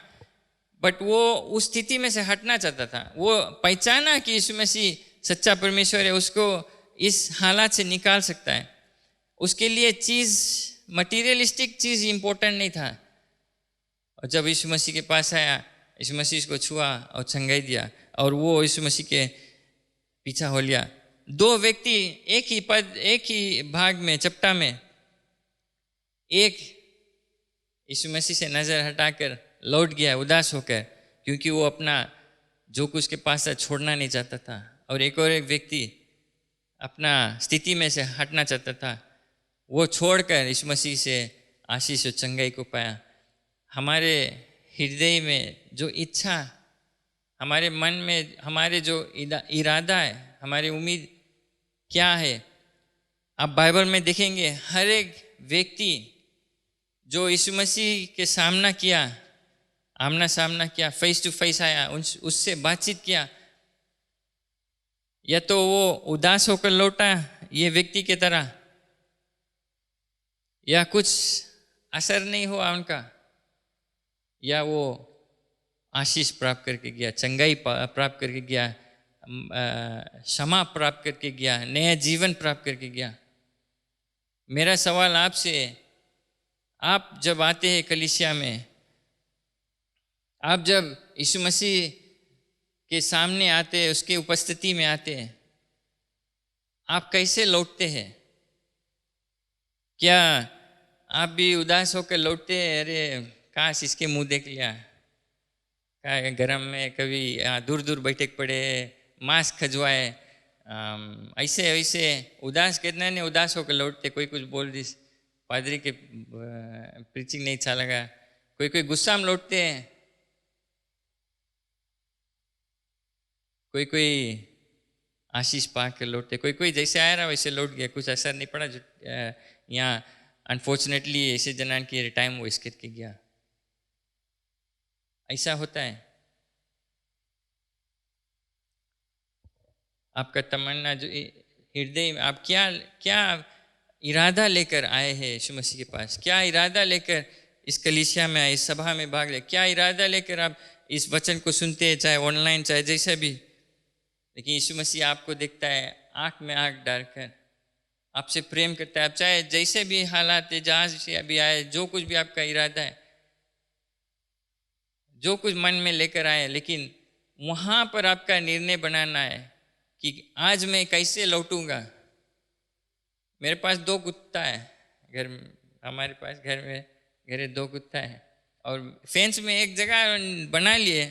बट वो उस स्थिति में से हटना चाहता था। वो पहचाना कि यीशु मसीह सच्चा परमेश्वर है, उसको इस हालात से निकाल सकता है। उसके लिए चीज़, मटीरियलिस्टिक चीज़ इम्पोर्टेंट नहीं था। और जब यीशु मसीह के पास आया, यीशु मसीह इसको छुआ और चंगाई दिया, और वो यीशु मसीह के पीछा हो लिया। दो व्यक्ति एक ही भाग में, चपटा में, एक यीशु मसीह से नज़र हटाकर लौट गया उदास होकर, क्योंकि वो अपना जो कुछ के पास था छोड़ना नहीं चाहता था। और एक व्यक्ति अपना स्थिति में से हटना चाहता था, वो छोड़कर यीशु मसीह से आशीष और चंगाई को पाया। हमारे हृदय में जो इच्छा, हमारे मन में हमारे जो इरादा है, हमारी उम्मीद क्या है, आप बाइबल में देखेंगे हर एक व्यक्ति जो यीशु मसीह के आमना सामना किया, फेस टू फेस आया, उससे बातचीत किया, या तो वो उदास होकर लौटा ये व्यक्ति की तरह, या कुछ असर नहीं हुआ उनका, या वो आशीष प्राप्त करके गया, चंगाई प्राप्त करके गया, क्षमा प्राप्त करके गया, नया जीवन प्राप्त करके गया। मेरा सवाल आपसे, आप जब आते हैं कलीसिया में, आप जब यीशु मसीह के सामने आते हैं, उसके उपस्थिति में आते हैं, आप कैसे लौटते हैं? क्या आप भी उदास होकर लौटते हैं? अरे काश इसके मुंह देख लिया, क्या गरम में कभी दूर दूर बैठे पड़े, मास्क खजवाए, ऐसे वैसे उदास, कितना नहीं उदास होकर लौटते। कोई कुछ बोल दी, पादरी के प्रीचिंग नहीं अच्छा लगा, कोई गुस्सा में लौटते हैं, कोई आशीष पा के लौटते, कोई जैसे आया रहा वैसे लौट गया, कुछ असर नहीं पड़ा। यहाँ अनफॉर्चुनेटली ऐसे जनान की टाइम वो इसके गया, ऐसा होता है। आपका तमन्ना जो हृदय में, आप क्या इरादा लेकर आए हैं यीशु मसीह के पास, क्या इरादा लेकर इस कलीसिया में आए, इस सभा में भाग ले, क्या इरादा लेकर आप इस वचन को सुनते हैं, चाहे ऑनलाइन चाहे जैसा भी। लेकिन यीशु मसीह आपको देखता है, आँख में आँख डालकर आपसे प्रेम करता है। आप चाहे जैसे भी हालात है, जहाँ से अभी आए, जो कुछ भी आपका इरादा है, जो कुछ मन में लेकर आए, लेकिन वहाँ पर आपका निर्णय बनाना है कि आज मैं कैसे लौटूंगा। मेरे पास 2 कुत्ता है घर में, हमारे पास घर 2 कुत्ता है, और फेंस में एक जगह बना लिए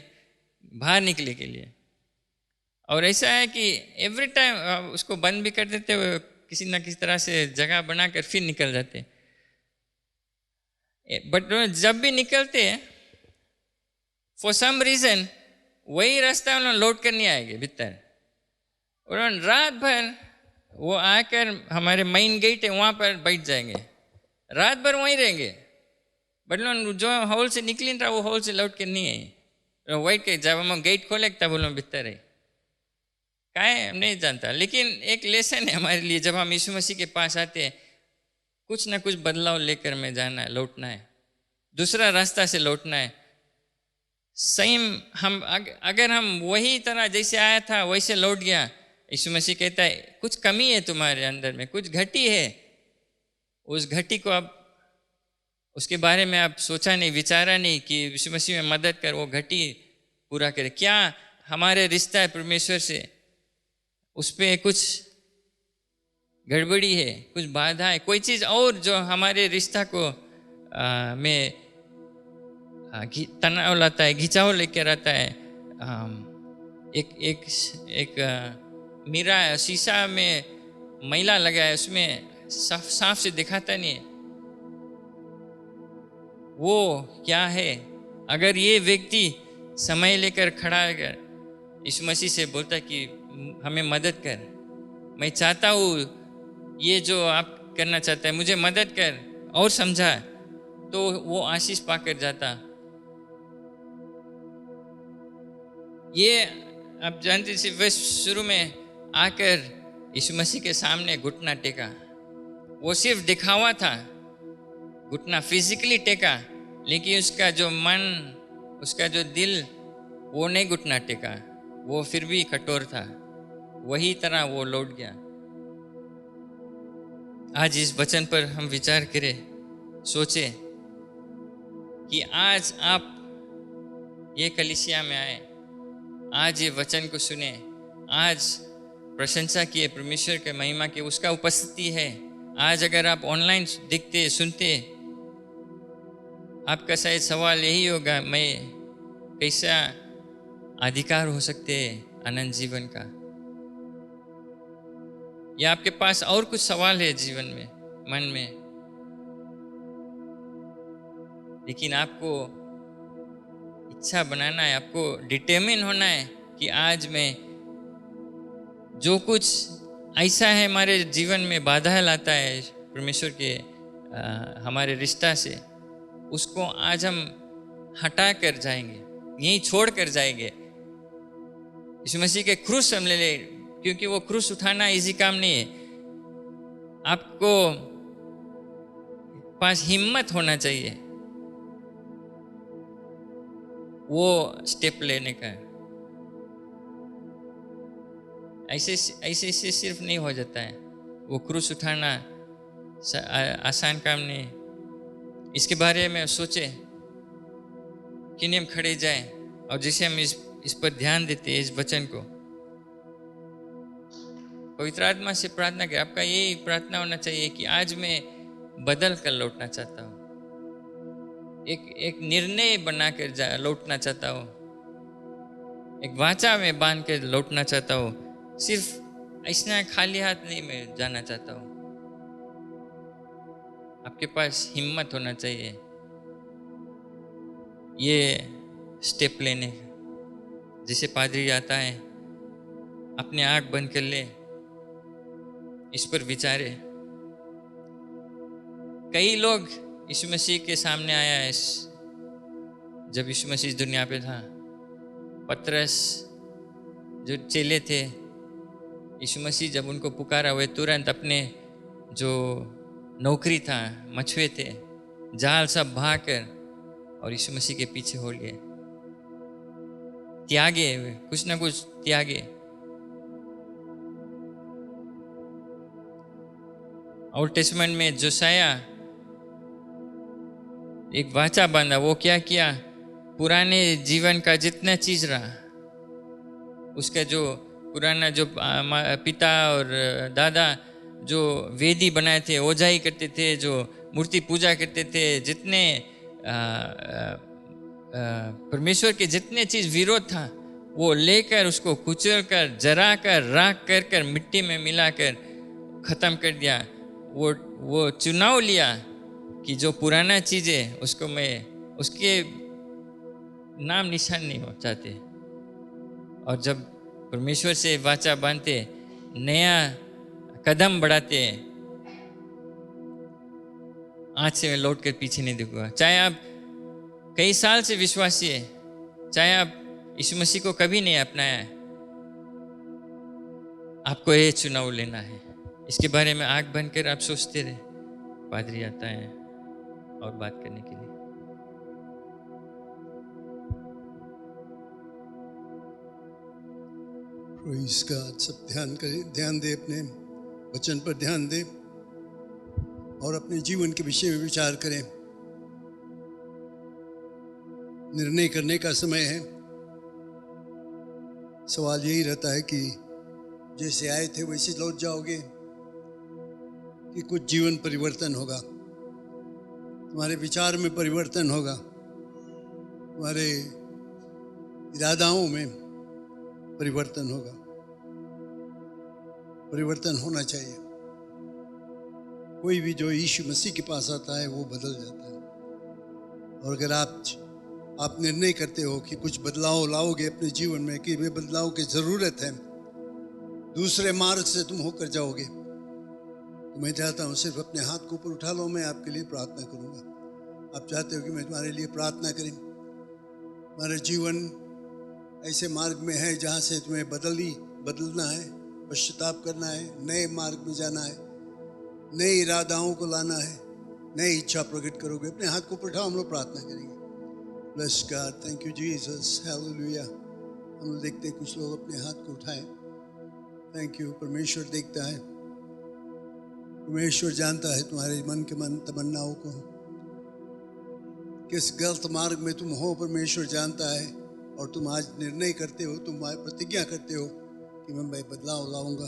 बाहर निकले के लिए। और ऐसा है कि एवरी टाइम उसको बंद भी कर देते हुए किसी ना किसी तरह से जगह बनाकर फिर निकल जाते। बट जब भी निकलते हैं, फॉर सम रीज़न वही रास्ता उन्होंने लौट कर नहीं आएंगे भीतर। उन्होंने रात भर वो आकर हमारे मेन गेट है वहाँ पर बैठ जाएंगे, रात भर वहीं रहेंगे। बोलो जो हॉल से निकली रहा वो हॉल से लौट कर नहीं है। वाइट के जब हम गेट खोले तब बोलो भीतर है क्या है हम नहीं जानता। लेकिन एक लेसन है हमारे लिए, जब हम यीशु मसीह के पास आते हैं कुछ ना कुछ बदलाव लेकर में जाना है, लौटना है, दूसरा रास्ता से लौटना है। सेम हम अगर हम वही तरह जैसे आया था वैसे लौट गया, यीशु मसीह कहता है कुछ कमी है तुम्हारे अंदर में, कुछ घटी है, उस घटी को आप उसके बारे में आप सोचा नहीं, विचारा नहीं कि यीशु मसीह में मदद कर वो घटी पूरा करे। क्या हमारे रिश्ता है परमेश्वर से उस पर कुछ गड़बड़ी है, कुछ बाधा है, कोई चीज़ और जो हमारे रिश्ता को में तनाव लाता है, घिंचाव लेकर आता है। एक एक एक मीरा शीशा में मैला लगा है, उसमें साफ से दिखाता नहीं है वो क्या है। अगर ये व्यक्ति समय लेकर खड़ा कर यीशु मसीह से बोलता कि हमें मदद कर, मैं चाहता हूँ ये जो आप करना चाहता है मुझे मदद कर और समझा, तो वो आशीष पाकर जाता। ये आप जानते थे वह शुरू में आकर यीशु मसीह के सामने घुटना टेका, वो सिर्फ दिखावा था, घुटना फिजिकली टेका, लेकिन उसका जो मन, उसका जो दिल वो नहीं घुटना टेका, वो फिर भी कठोर था, वही तरह वो लौट गया। आज इस वचन पर हम विचार करें, सोचें कि आज आप ये कलीसिया में आए, आज ये वचन को सुने, आज प्रशंसा किए परमेश्वर के महिमा के, उसका उपस्थिति है। आज अगर आप ऑनलाइन देखते सुनते, आपका शायद सवाल यही होगा, मैं कैसा अधिकार हो सकते अनंत जीवन का, या आपके पास और कुछ सवाल है जीवन में, मन में, लेकिन आपको इच्छा बनाना है, आपको डिटरमिन होना है कि आज मैं जो कुछ ऐसा है हमारे जीवन में बाधा लाता है परमेश्वर के हमारे रिश्ता से, उसको आज हम हटा कर जाएंगे, यहीं छोड़ कर जाएंगे। यीशु मसीह के क्रूस हम ले ले, क्योंकि वो क्रूस उठाना इजी काम नहीं है। आपको पास हिम्मत होना चाहिए वो स्टेप लेने का। ऐसे ऐसे से सिर्फ नहीं हो जाता है, वो क्रूस उठाना आसान काम नहीं। इसके बारे में सोचे कि हम खड़े जाएं और जैसे हम इस पर ध्यान देते हैं, इस वचन को पवित्र आत्मा से प्रार्थना करें। आपका यही प्रार्थना होना चाहिए कि आज मैं बदल कर लौटना चाहता हूँ, एक निर्णय बनाकर लौटना चाहता हूँ, एक वाचा में बांध कर लौटना चाहता हूँ, सिर्फ ऐसा खाली हाथ नहीं मैं जाना चाहता हूँ। आपके पास हिम्मत होना चाहिए ये स्टेप लेने का। जैसे पादरी आता है, अपने आँख बंद कर ले, इस पर विचारे। कई लोग यीशु मसीह के सामने आया है जब यीशु मसीह इस दुनिया पे था। पतरस जो चेले थे, यीशु मसीह जब उनको पुकारा, वे तुरंत अपने जो नौकरी था, मछुए थे, जाल सब भाकर और यीशु मसीह के पीछे हो लिए, त्यागे, कुछ ना कुछ त्यागे। ओल्ड टेस्टमेंट में जोसाया एक वाचा बांधा, वो क्या किया, पुराने जीवन का जितना चीज रहा, उसका जो पुराना जो पिता और दादा जो वेदी बनाए थे, ओझाई करते थे, जो मूर्ति पूजा करते थे, जितने परमेश्वर के जितने चीज विरोध था, वो लेकर उसको कुचल कर, जरा कर, राख कर कर, मिट्टी में मिलाकर खत्म कर दिया। वो चुनाव लिया कि जो पुराना चीज है उसको मैं उसके नाम निशान नहीं हो चाहते। और जब परमेश्वर से वाचा बांधते, नया कदम बढ़ाते, आज से मैं लौट कर पीछे नहीं देखूंगा। चाहे आप कई साल से विश्वासी है, चाहे आप यीशु मसीह को कभी नहीं अपनाया है, आपको ये चुनाव लेना है। इसके बारे में आंख बंद कर आप सोचते रहे, पादरी आता है और बात करने के लिए। Praise God. सब ध्यान करें, ध्यान दे, अपने वचन पर ध्यान दे और अपने जीवन के विषय में विचार करें। निर्णय करने का समय है। सवाल यही रहता है कि जैसे आए थे वैसे लौट जाओगे कि कुछ जीवन परिवर्तन होगा, तुम्हारे विचार में परिवर्तन होगा, तुम्हारे इरादाओं में परिवर्तन होगा। परिवर्तन होना चाहिए। कोई भी जो यीशु मसीह के पास आता है वो बदल जाता है। और अगर आप निर्णय करते हो कि कुछ बदलाव लाओगे अपने जीवन में, कि वे बदलाव की ज़रूरत है, दूसरे मार्ग से तुम होकर जाओगे, तो मैं चाहता हूँ सिर्फ अपने हाथ को ऊपर उठा लो, मैं आपके लिए प्रार्थना करूँगा। आप चाहते हो कि मैं तुम्हारे लिए प्रार्थना करें? तुम्हारा जीवन ऐसे मार्ग में है जहाँ से तुम्हें बदलना है, पश्चाताप करना है, नए मार्ग में जाना है, नए इरादाओं को लाना है, नई इच्छा प्रकट करोगे। अपने हाथ को उठाओ, हम लोग प्रार्थना करेंगे। Bless God, thank you Jesus, hallelujah. हम लोग देखते हैं कुछ लोग अपने हाथ को उठाएं। Thank you. परमेश्वर देखता है, परमेश्वर जानता है तुम्हारे मन के तमन्नाओं को। किस गलत मार्ग में तुम हो परमेश्वर जानता है, और तुम आज निर्णय करते हो, तुम प्रतिज्ञा करते हो कि मैं बदलाव लाऊंगा।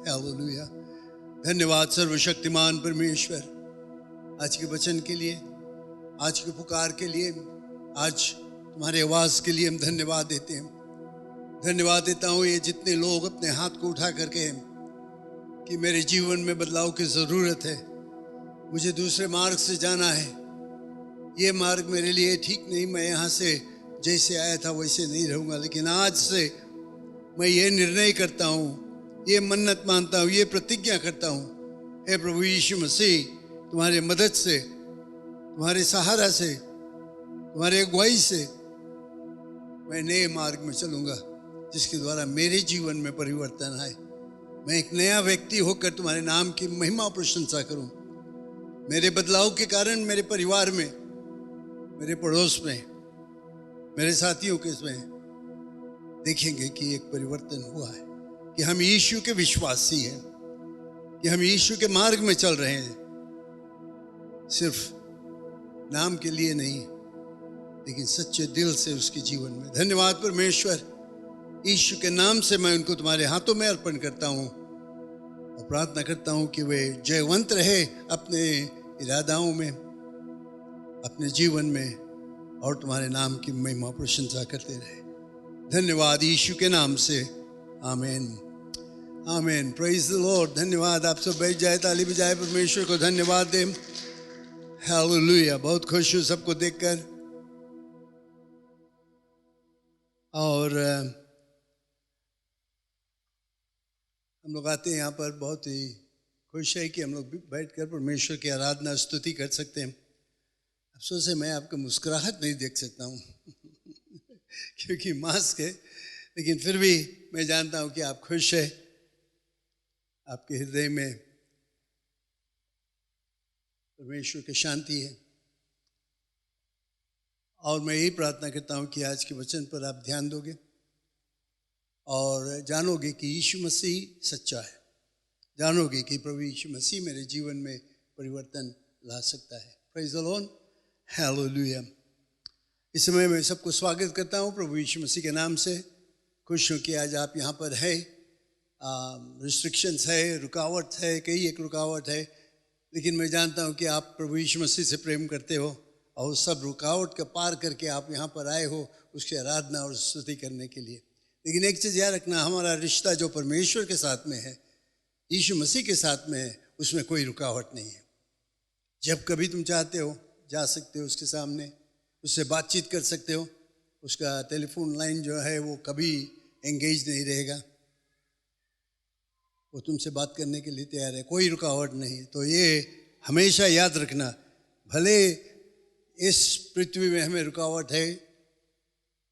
हालेलुया। धन्यवाद सर्वशक्तिमान परमेश्वर, आज के वचन के लिए, आज की पुकार के लिए, आज तुम्हारे आवाज़ के लिए हम धन्यवाद देते हैं। धन्यवाद देता हूँ ये जितने लोग अपने हाथ को उठा करके कि मेरे जीवन में बदलाव की ज़रूरत है, मुझे दूसरे मार्ग से जाना है, ये मार्ग मेरे लिए ठीक नहीं, मैं यहाँ से जैसे आया था वैसे नहीं रहूँगा, लेकिन आज से मैं ये निर्णय करता हूँ, ये मन्नत मानता हूँ, ये प्रतिज्ञा करता हूँ, हे प्रभु यीशु मसीह, तुम्हारे मदद से, तुम्हारे सहारा से, तुम्हारे अगुवाई से मैं नए मार्ग में चलूँगा, जिसके द्वारा मेरे जीवन में परिवर्तन आए। मैं एक नया व्यक्ति होकर तुम्हारे नाम की महिमा और प्रशंसा करूँ। मेरे बदलाव के कारण मेरे परिवार में, मेरे पड़ोस में, मेरे साथियों के इसमें देखेंगे कि एक परिवर्तन हुआ है, कि हम यीशु के विश्वासी हैं, कि हम यीशु के मार्ग में चल रहे हैं, सिर्फ नाम के लिए नहीं, लेकिन सच्चे दिल से उसके जीवन में। धन्यवाद परमेश्वर, यीशु के नाम से मैं उनको तुम्हारे हाथों में अर्पण करता हूँ और प्रार्थना करता हूँ कि वे जयवंत रहे अपने इरादाओं में, अपने जीवन में, और तुम्हारे नाम की महिमा प्रशंसा करते रहे। धन्यवाद यीशु के नाम से, आमीन, आमीन। Praise the Lord. धन्यवाद। आप सब बैठ जाए, ताली बजाए, परमेश्वर को धन्यवाद दें। हालेलुया। बहुत खुश हूँ सबको देखकर, और हम लोग आते हैं यहाँ पर, बहुत ही खुश है कि हम लोग बैठकर परमेश्वर की आराधना स्तुति कर सकते हैं। अफसोस है मैं आपको मुस्कुराहट नहीं देख सकता हूँ क्योंकि मास्क है, लेकिन फिर भी मैं जानता हूँ कि आप खुश है, आपके हृदय में परमेश्वर की शांति है। और मैं यही प्रार्थना करता हूँ कि आज के वचन पर आप ध्यान दोगे और जानोगे कि यीशु मसीह सच्चा है, जानोगे कि प्रभु यीशु मसीह मेरे जीवन में परिवर्तन ला सकता है। Praise the Lord, hallelujah. इस समय मैं सबको स्वागत करता हूँ प्रभु यीशु मसीह के नाम से। खुश हूँ कि आज आप यहाँ पर है। रिस्ट्रिक्शंस है, रुकावट है, कई एक रुकावट है, लेकिन मैं जानता हूँ कि आप प्रभु यीशु मसीह से प्रेम करते हो और सब रुकावट का पार करके आप यहाँ पर आए हो उसकी आराधना और स्तुति करने के लिए। लेकिन एक चीज़ याद रखना, हमारा रिश्ता जो परमेश्वर के साथ में है, यीशु मसीह के साथ में है, उसमें कोई रुकावट नहीं है। जब कभी तुम चाहते हो जा सकते हो उसके सामने, उससे बातचीत कर सकते हो। उसका टेलीफोन लाइन जो है वो कभी एंगेज नहीं रहेगा, वो तुमसे बात करने के लिए तैयार है, कोई रुकावट नहीं। तो ये हमेशा याद रखना भले इस पृथ्वी में हमें रुकावट है,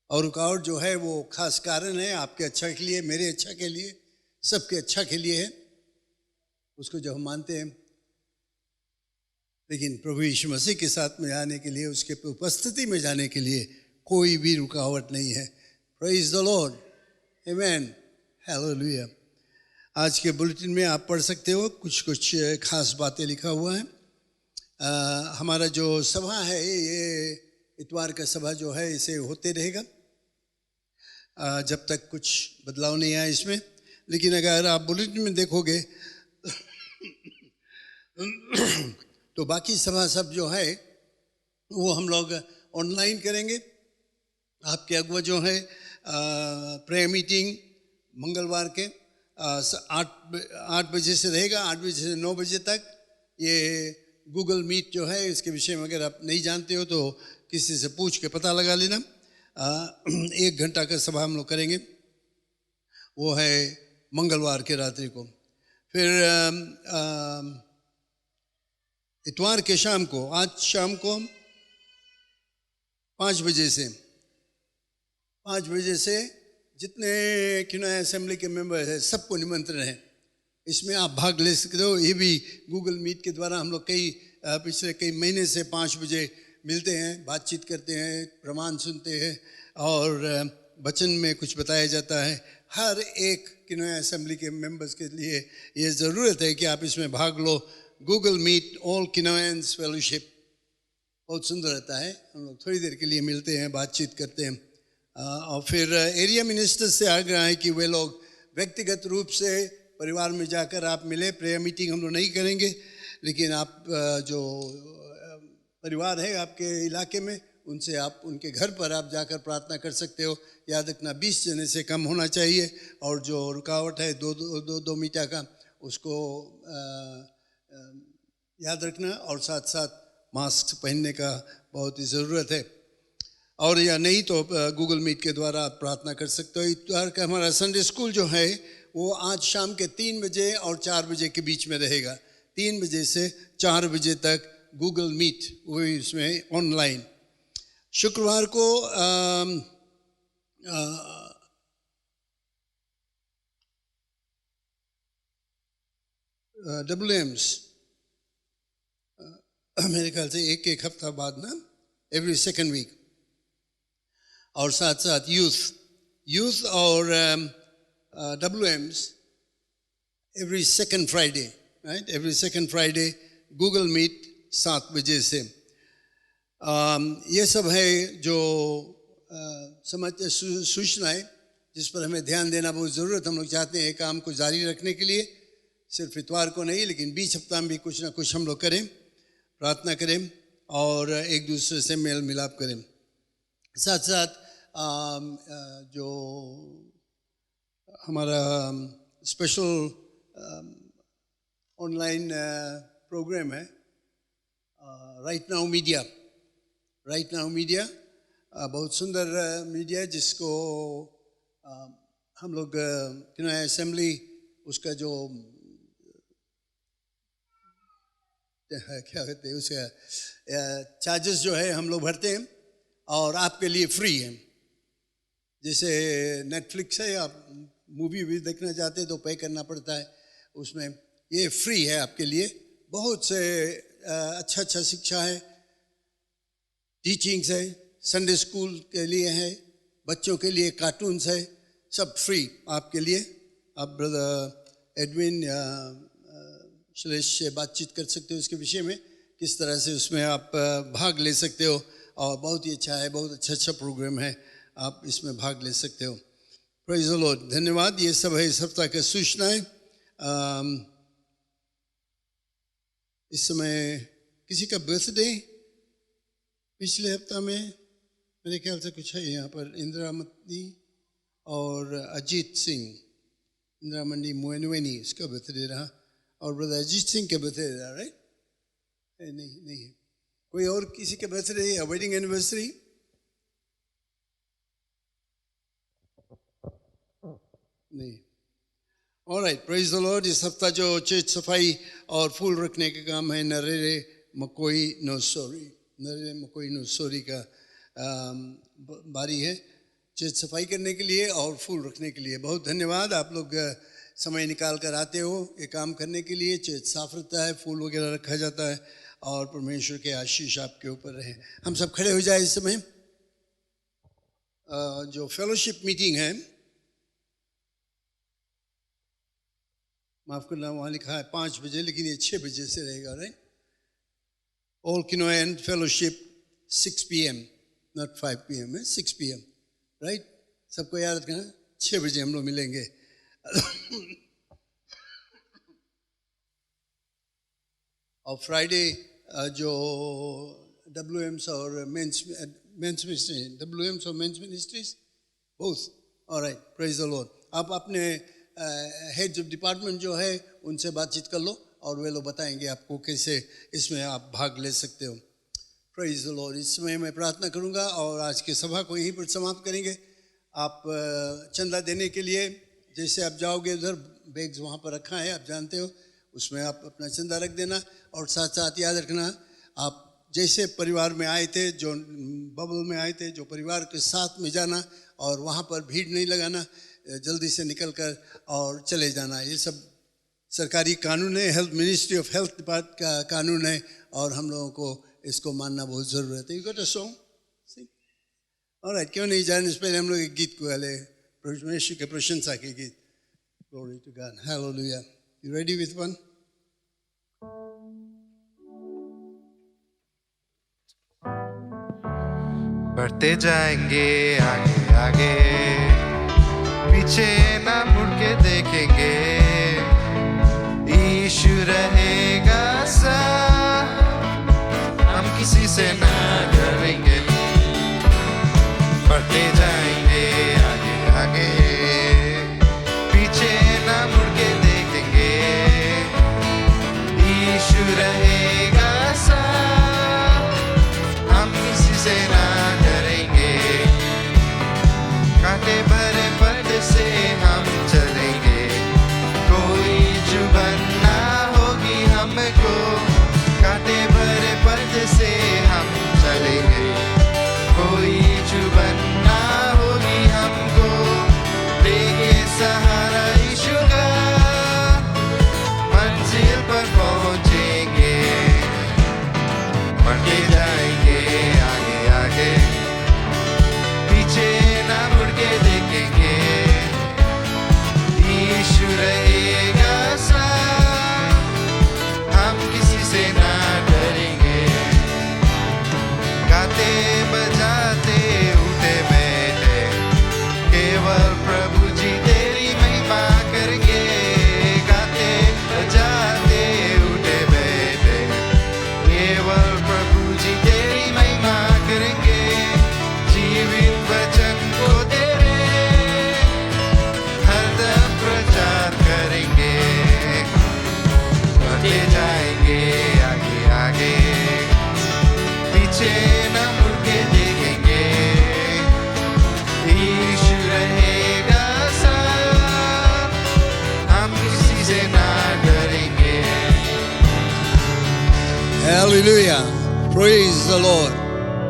और रुकावट जो है वो खास कारण है आपके अच्छा के लिए, मेरे अच्छा के लिए, सबके अच्छा के लिए है, उसको जो हम मानते हैं। लेकिन प्रभु यीशु मसीह के साथ में जाने के लिए, उसके उपस्थिति में जाने के लिए कोई भी रुकावट नहीं है। Praise the Lord, amen, hallelujah. आज के बुलेटिन में आप पढ़ सकते हो, कुछ कुछ खास बातें लिखा हुआ है। हमारा जो सभा है, ये इतवार का सभा जो है, इसे होते रहेगा जब तक कुछ बदलाव नहीं आया इसमें। लेकिन अगर आप बुलेटिन में देखोगे तो बाकी सभा सब जो है वो हम लोग ऑनलाइन करेंगे। आपके अगुआ जो है प्रेयर मीटिंग मंगलवार के 8 बजे से रहेगा, 8 बजे से 9 बजे तक। ये गूगल मीट जो है, इसके विषय में अगर आप नहीं जानते हो तो किसी से पूछ के पता लगा लेना। 1 घंटा का सभा हम लोग करेंगे, वो है मंगलवार के रात्रि को। फिर इतवार के शाम को, आज शाम को 5 बजे से जितने किनोया असेंबली के मेंबर हैं सबको निमंत्रण है, इसमें आप भाग ले सकते हो। ये भी गूगल मीट के द्वारा हम लोग पिछले कई महीने से 5 बजे मिलते हैं, बातचीत करते हैं, प्रमाण सुनते हैं और वचन में कुछ बताया जाता है। हर एक किनोया असेंबली के मेंबर्स के लिए ये ज़रूरत है कि आप इसमें भाग लो। गूगल मीट ऑल किनोयंस फेलोशिप बहुत सुंदर रहता है। हम लोग थोड़ी देर के लिए मिलते हैं, बातचीत करते हैं। और फिर एरिया मिनिस्टर से आग्रह है कि वे लोग व्यक्तिगत रूप से परिवार में जाकर आप मिले। प्रेयर मीटिंग हम लोग नहीं करेंगे, लेकिन आप जो परिवार है आपके इलाके में, उनसे आप उनके घर पर आप जाकर प्रार्थना कर सकते हो। याद रखना 20 जने से कम होना चाहिए, और जो रुकावट है 2 मीटर का, उसको याद रखना। और साथ साथ मास्क पहनने का बहुत ही ज़रूरत है। और या नहीं तो गूगल मीट के द्वारा आप प्रार्थना कर सकते हो। इतवार का हमारा संडे स्कूल जो है वो आज शाम के 3 बजे और 4 बजे के बीच में रहेगा। 3 बजे से 4 बजे तक गूगल मीट, वो इसमें ऑनलाइन। शुक्रवार को WMs मेरे ख्याल से एक हफ्ता बाद ना, एवरी सेकेंड वीक। और साथ साथ यूथ और WMs every second Friday, right, every second Friday Google Meet 7 बजे से। ये सब है जो सूचनाएं जिस पर हमें ध्यान देना बहुत ज़रूरत। हम लोग चाहते हैं काम को जारी रखने के लिए, सिर्फ इतवार को नहीं, लेकिन बीच हफ्ता में भी कुछ ना कुछ हम लोग करें, प्रार्थना करें और एक दूसरे से मेल मिलाप करें। साथ साथ जो हमारा स्पेशल ऑनलाइन प्रोग्राम है राइट नाउ मीडिया, बहुत सुंदर मीडिया है, जिसको हम लोग किनोया असेंबली, उसका जो क्या कहते हैं, उसका चार्जेस जो है हम लोग भरते हैं और आपके लिए फ्री है। जैसे नेटफ्लिक्स है, आप मूवी भी देखना चाहते हैं तो पे करना पड़ता है, उसमें ये फ्री है आपके लिए। बहुत से अच्छा शिक्षा है, टीचिंग्स है, संडे स्कूल के लिए है, बच्चों के लिए कार्टून्स है, सब फ्री आपके लिए। आप ब्रदर एडविन या शैलेश से बातचीत कर सकते हो इसके विषय में, किस तरह से उसमें आप भाग ले सकते हो। और बहुत ही अच्छा है, बहुत अच्छा प्रोग्राम है, आप इसमें भाग ले सकते हो। प्रेज़ द लॉर्ड, धन्यवाद। ये सब है इस हफ्ता के सूचनाएं। इस समय किसी का बर्थडे पिछले हफ्ता में मेरे ख्याल से कुछ है यहाँ पर, इंदिरामती और अजीत सिंह, इंदिरामणी मोइनवेनी, इसका बर्थडे रहा, और ब्रदर अजीत सिंह के बर्थडे रहा, राइट? नहीं है। कोई और किसी के बर्थडे या वेडिंग एनिवर्सरी? नहीं। Alright, praise the Lord. इस हफ्ता जो चर्च सफाई और फूल रखने के काम है, नरेरे मकोई नोसोरी, नरेंद्र मकोई नोसोरी का बारी है चर्च सफाई करने के लिए और फूल रखने के लिए। बहुत धन्यवाद, आप लोग समय निकाल कर आते हो ये काम करने के लिए। चर्च साफ रहता है, फूल वगैरह रखा जाता है और परमेश्वर के आशीष आपके ऊपर रहे। हम सब खड़े हो जाए इस समय। जो फेलोशिप मीटिंग है, माफ करना वहाँ लिखा है 5 बजे, लेकिन ये 6 बजे से रहेगा, राइट? ऑल किनोएन फेलोशिप 6 PM, नॉट 5 PM है, 6 PM, राइट? सबको याद रखना, 6 बजे हम लोग मिलेंगे। और फ्राइडे जो WMs और men's ministries both, alright, praise the Lord. आप अपने हेड्स ऑफ डिपार्टमेंट जो है उनसे बातचीत कर लो और वे लोग बताएंगे आपको कैसे इसमें आप भाग ले सकते हो। Praise the Lord. इस समय मैं प्रार्थना करूंगा और आज की सभा को यहीं पर समाप्त करेंगे। आप चंदा देने के लिए जैसे आप जाओगे उधर बैग्स वहाँ पर रखा है, आप जानते हो, उसमें आप अपना चंदा रख देना। और साथ साथ याद रखना, आप जैसे परिवार में आए थे, जो बबल में आए थे, जो परिवार के साथ में जाना और वहाँ पर भीड़ नहीं लगाना, जल्दी से निकल कर और चले जाना। ये सब सरकारी कानून है, health ministry of health department का कानून है और हम लोगों को इसको मानना बहुत ज़रूरत है। You got a song? Alright, क्यों नहीं जाने से पहले हम लोग एक गीत को गाले, परमेश्वर के प्रशंसा के गीत। Glory to God. Hallelujah. You ready with one? बढ़ते जाएंगे आगे आगे, पीछे ना मुड़ के देखेंगे, यीशु रहेगा साथ, हम किसी से ना डरेंगे। बढ़ते जाएंगे आगे आगे, पीछे ना मुड़ के देखेंगे, यीशु रहेगा साथ, हम किसी से ना कांटे भरे पर्दे से हम चलेंगे, कोई जुबान ना होगी हमको। कांटे भरे पर्दे से हम चलेंगे, कोई जुबान ना होगी हमको। देंगे सहारा यीशु का, मंजिल पर पहुंचेंगे। बढ़ते जाएंगे आगे आगे, पीछे ना मुड़ के देखेंगे, यीशु रहेगा साथ, हम किसी से ना डरेंगे। गाते बजाते उठे बैठे, केवल प्रभु जी तेरी महिमा करेंगे। गाते बजाते उठे बैठे, केवल प्रभु जी तेरी महिमा करेंगे। जीवित वचन को तेरे हरदम प्रचार करेंगे। बढ़ते जाएंगे आगे आगे, पीछे न मुड़ के देखेंगे, यीशु रहेगा साथ, हम किसी से ना डरेंगे। Hallelujah. Praise the Lord.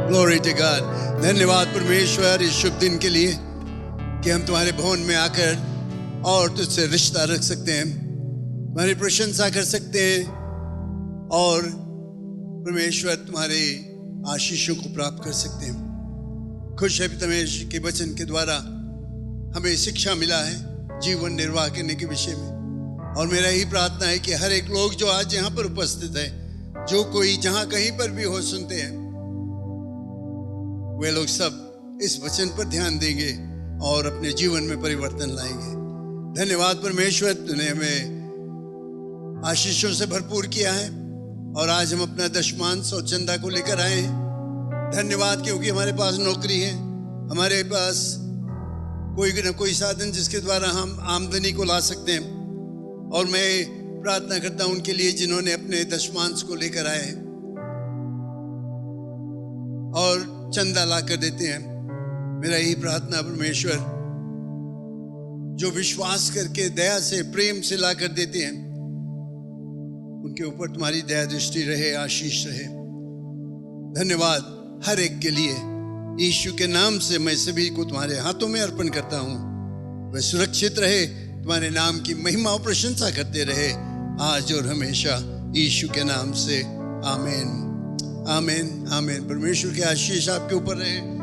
Glory to God. धन्यवाद परमेश्वर इस शुभ दिन के लिए कि हम तुम्हारे भवन में आकर और तुझसे रिश्ता रख सकते हैं, तुम्हारी प्रशंसा कर सकते हैं और परमेश्वर तुम्हारे आशीषों को प्राप्त कर सकते हैं। खुश है परमेश्वर के वचन के द्वारा हमें शिक्षा मिला है जीवन निर्वाह करने के विषय में। और मेरा यही प्रार्थना है कि हर एक लोग जो आज यहाँ पर उपस्थित है, जो कोई जहाँ कहीं पर भी हो सुनते हैं, वे लोग सब इस वचन पर ध्यान देंगे और अपने जीवन में परिवर्तन लाएंगे। धन्यवाद परमेश्वर, तूने हमें आशीषों से भरपूर किया है और आज हम अपना दशमांश और चंदा को लेकर आए हैं। धन्यवाद क्योंकि हमारे पास नौकरी है, हमारे पास कोई न कोई साधन जिसके द्वारा हम आमदनी को ला सकते हैं। और मैं प्रार्थना करता हूं उनके लिए जिन्होंने अपने दशमांश को लेकर आए हैं और चंदा ला कर देते हैं। मेरा यही प्रार्थना परमेश्वर, जो विश्वास करके दया से प्रेम से ला कर देते हैं, उनके ऊपर तुम्हारी दया दृष्टि रहे, आशीष रहे। धन्यवाद हर एक के लिए। यीशु के नाम से मैं सभी को तुम्हारे हाथों में अर्पण करता हूँ। वह सुरक्षित रहे, तुम्हारे नाम की महिमा और प्रशंसा करते रहे आज और हमेशा, यीशु के नाम से। आमीन, आमीन, आमीन। परमेश्वर की आशीष आपके ऊपर रहे।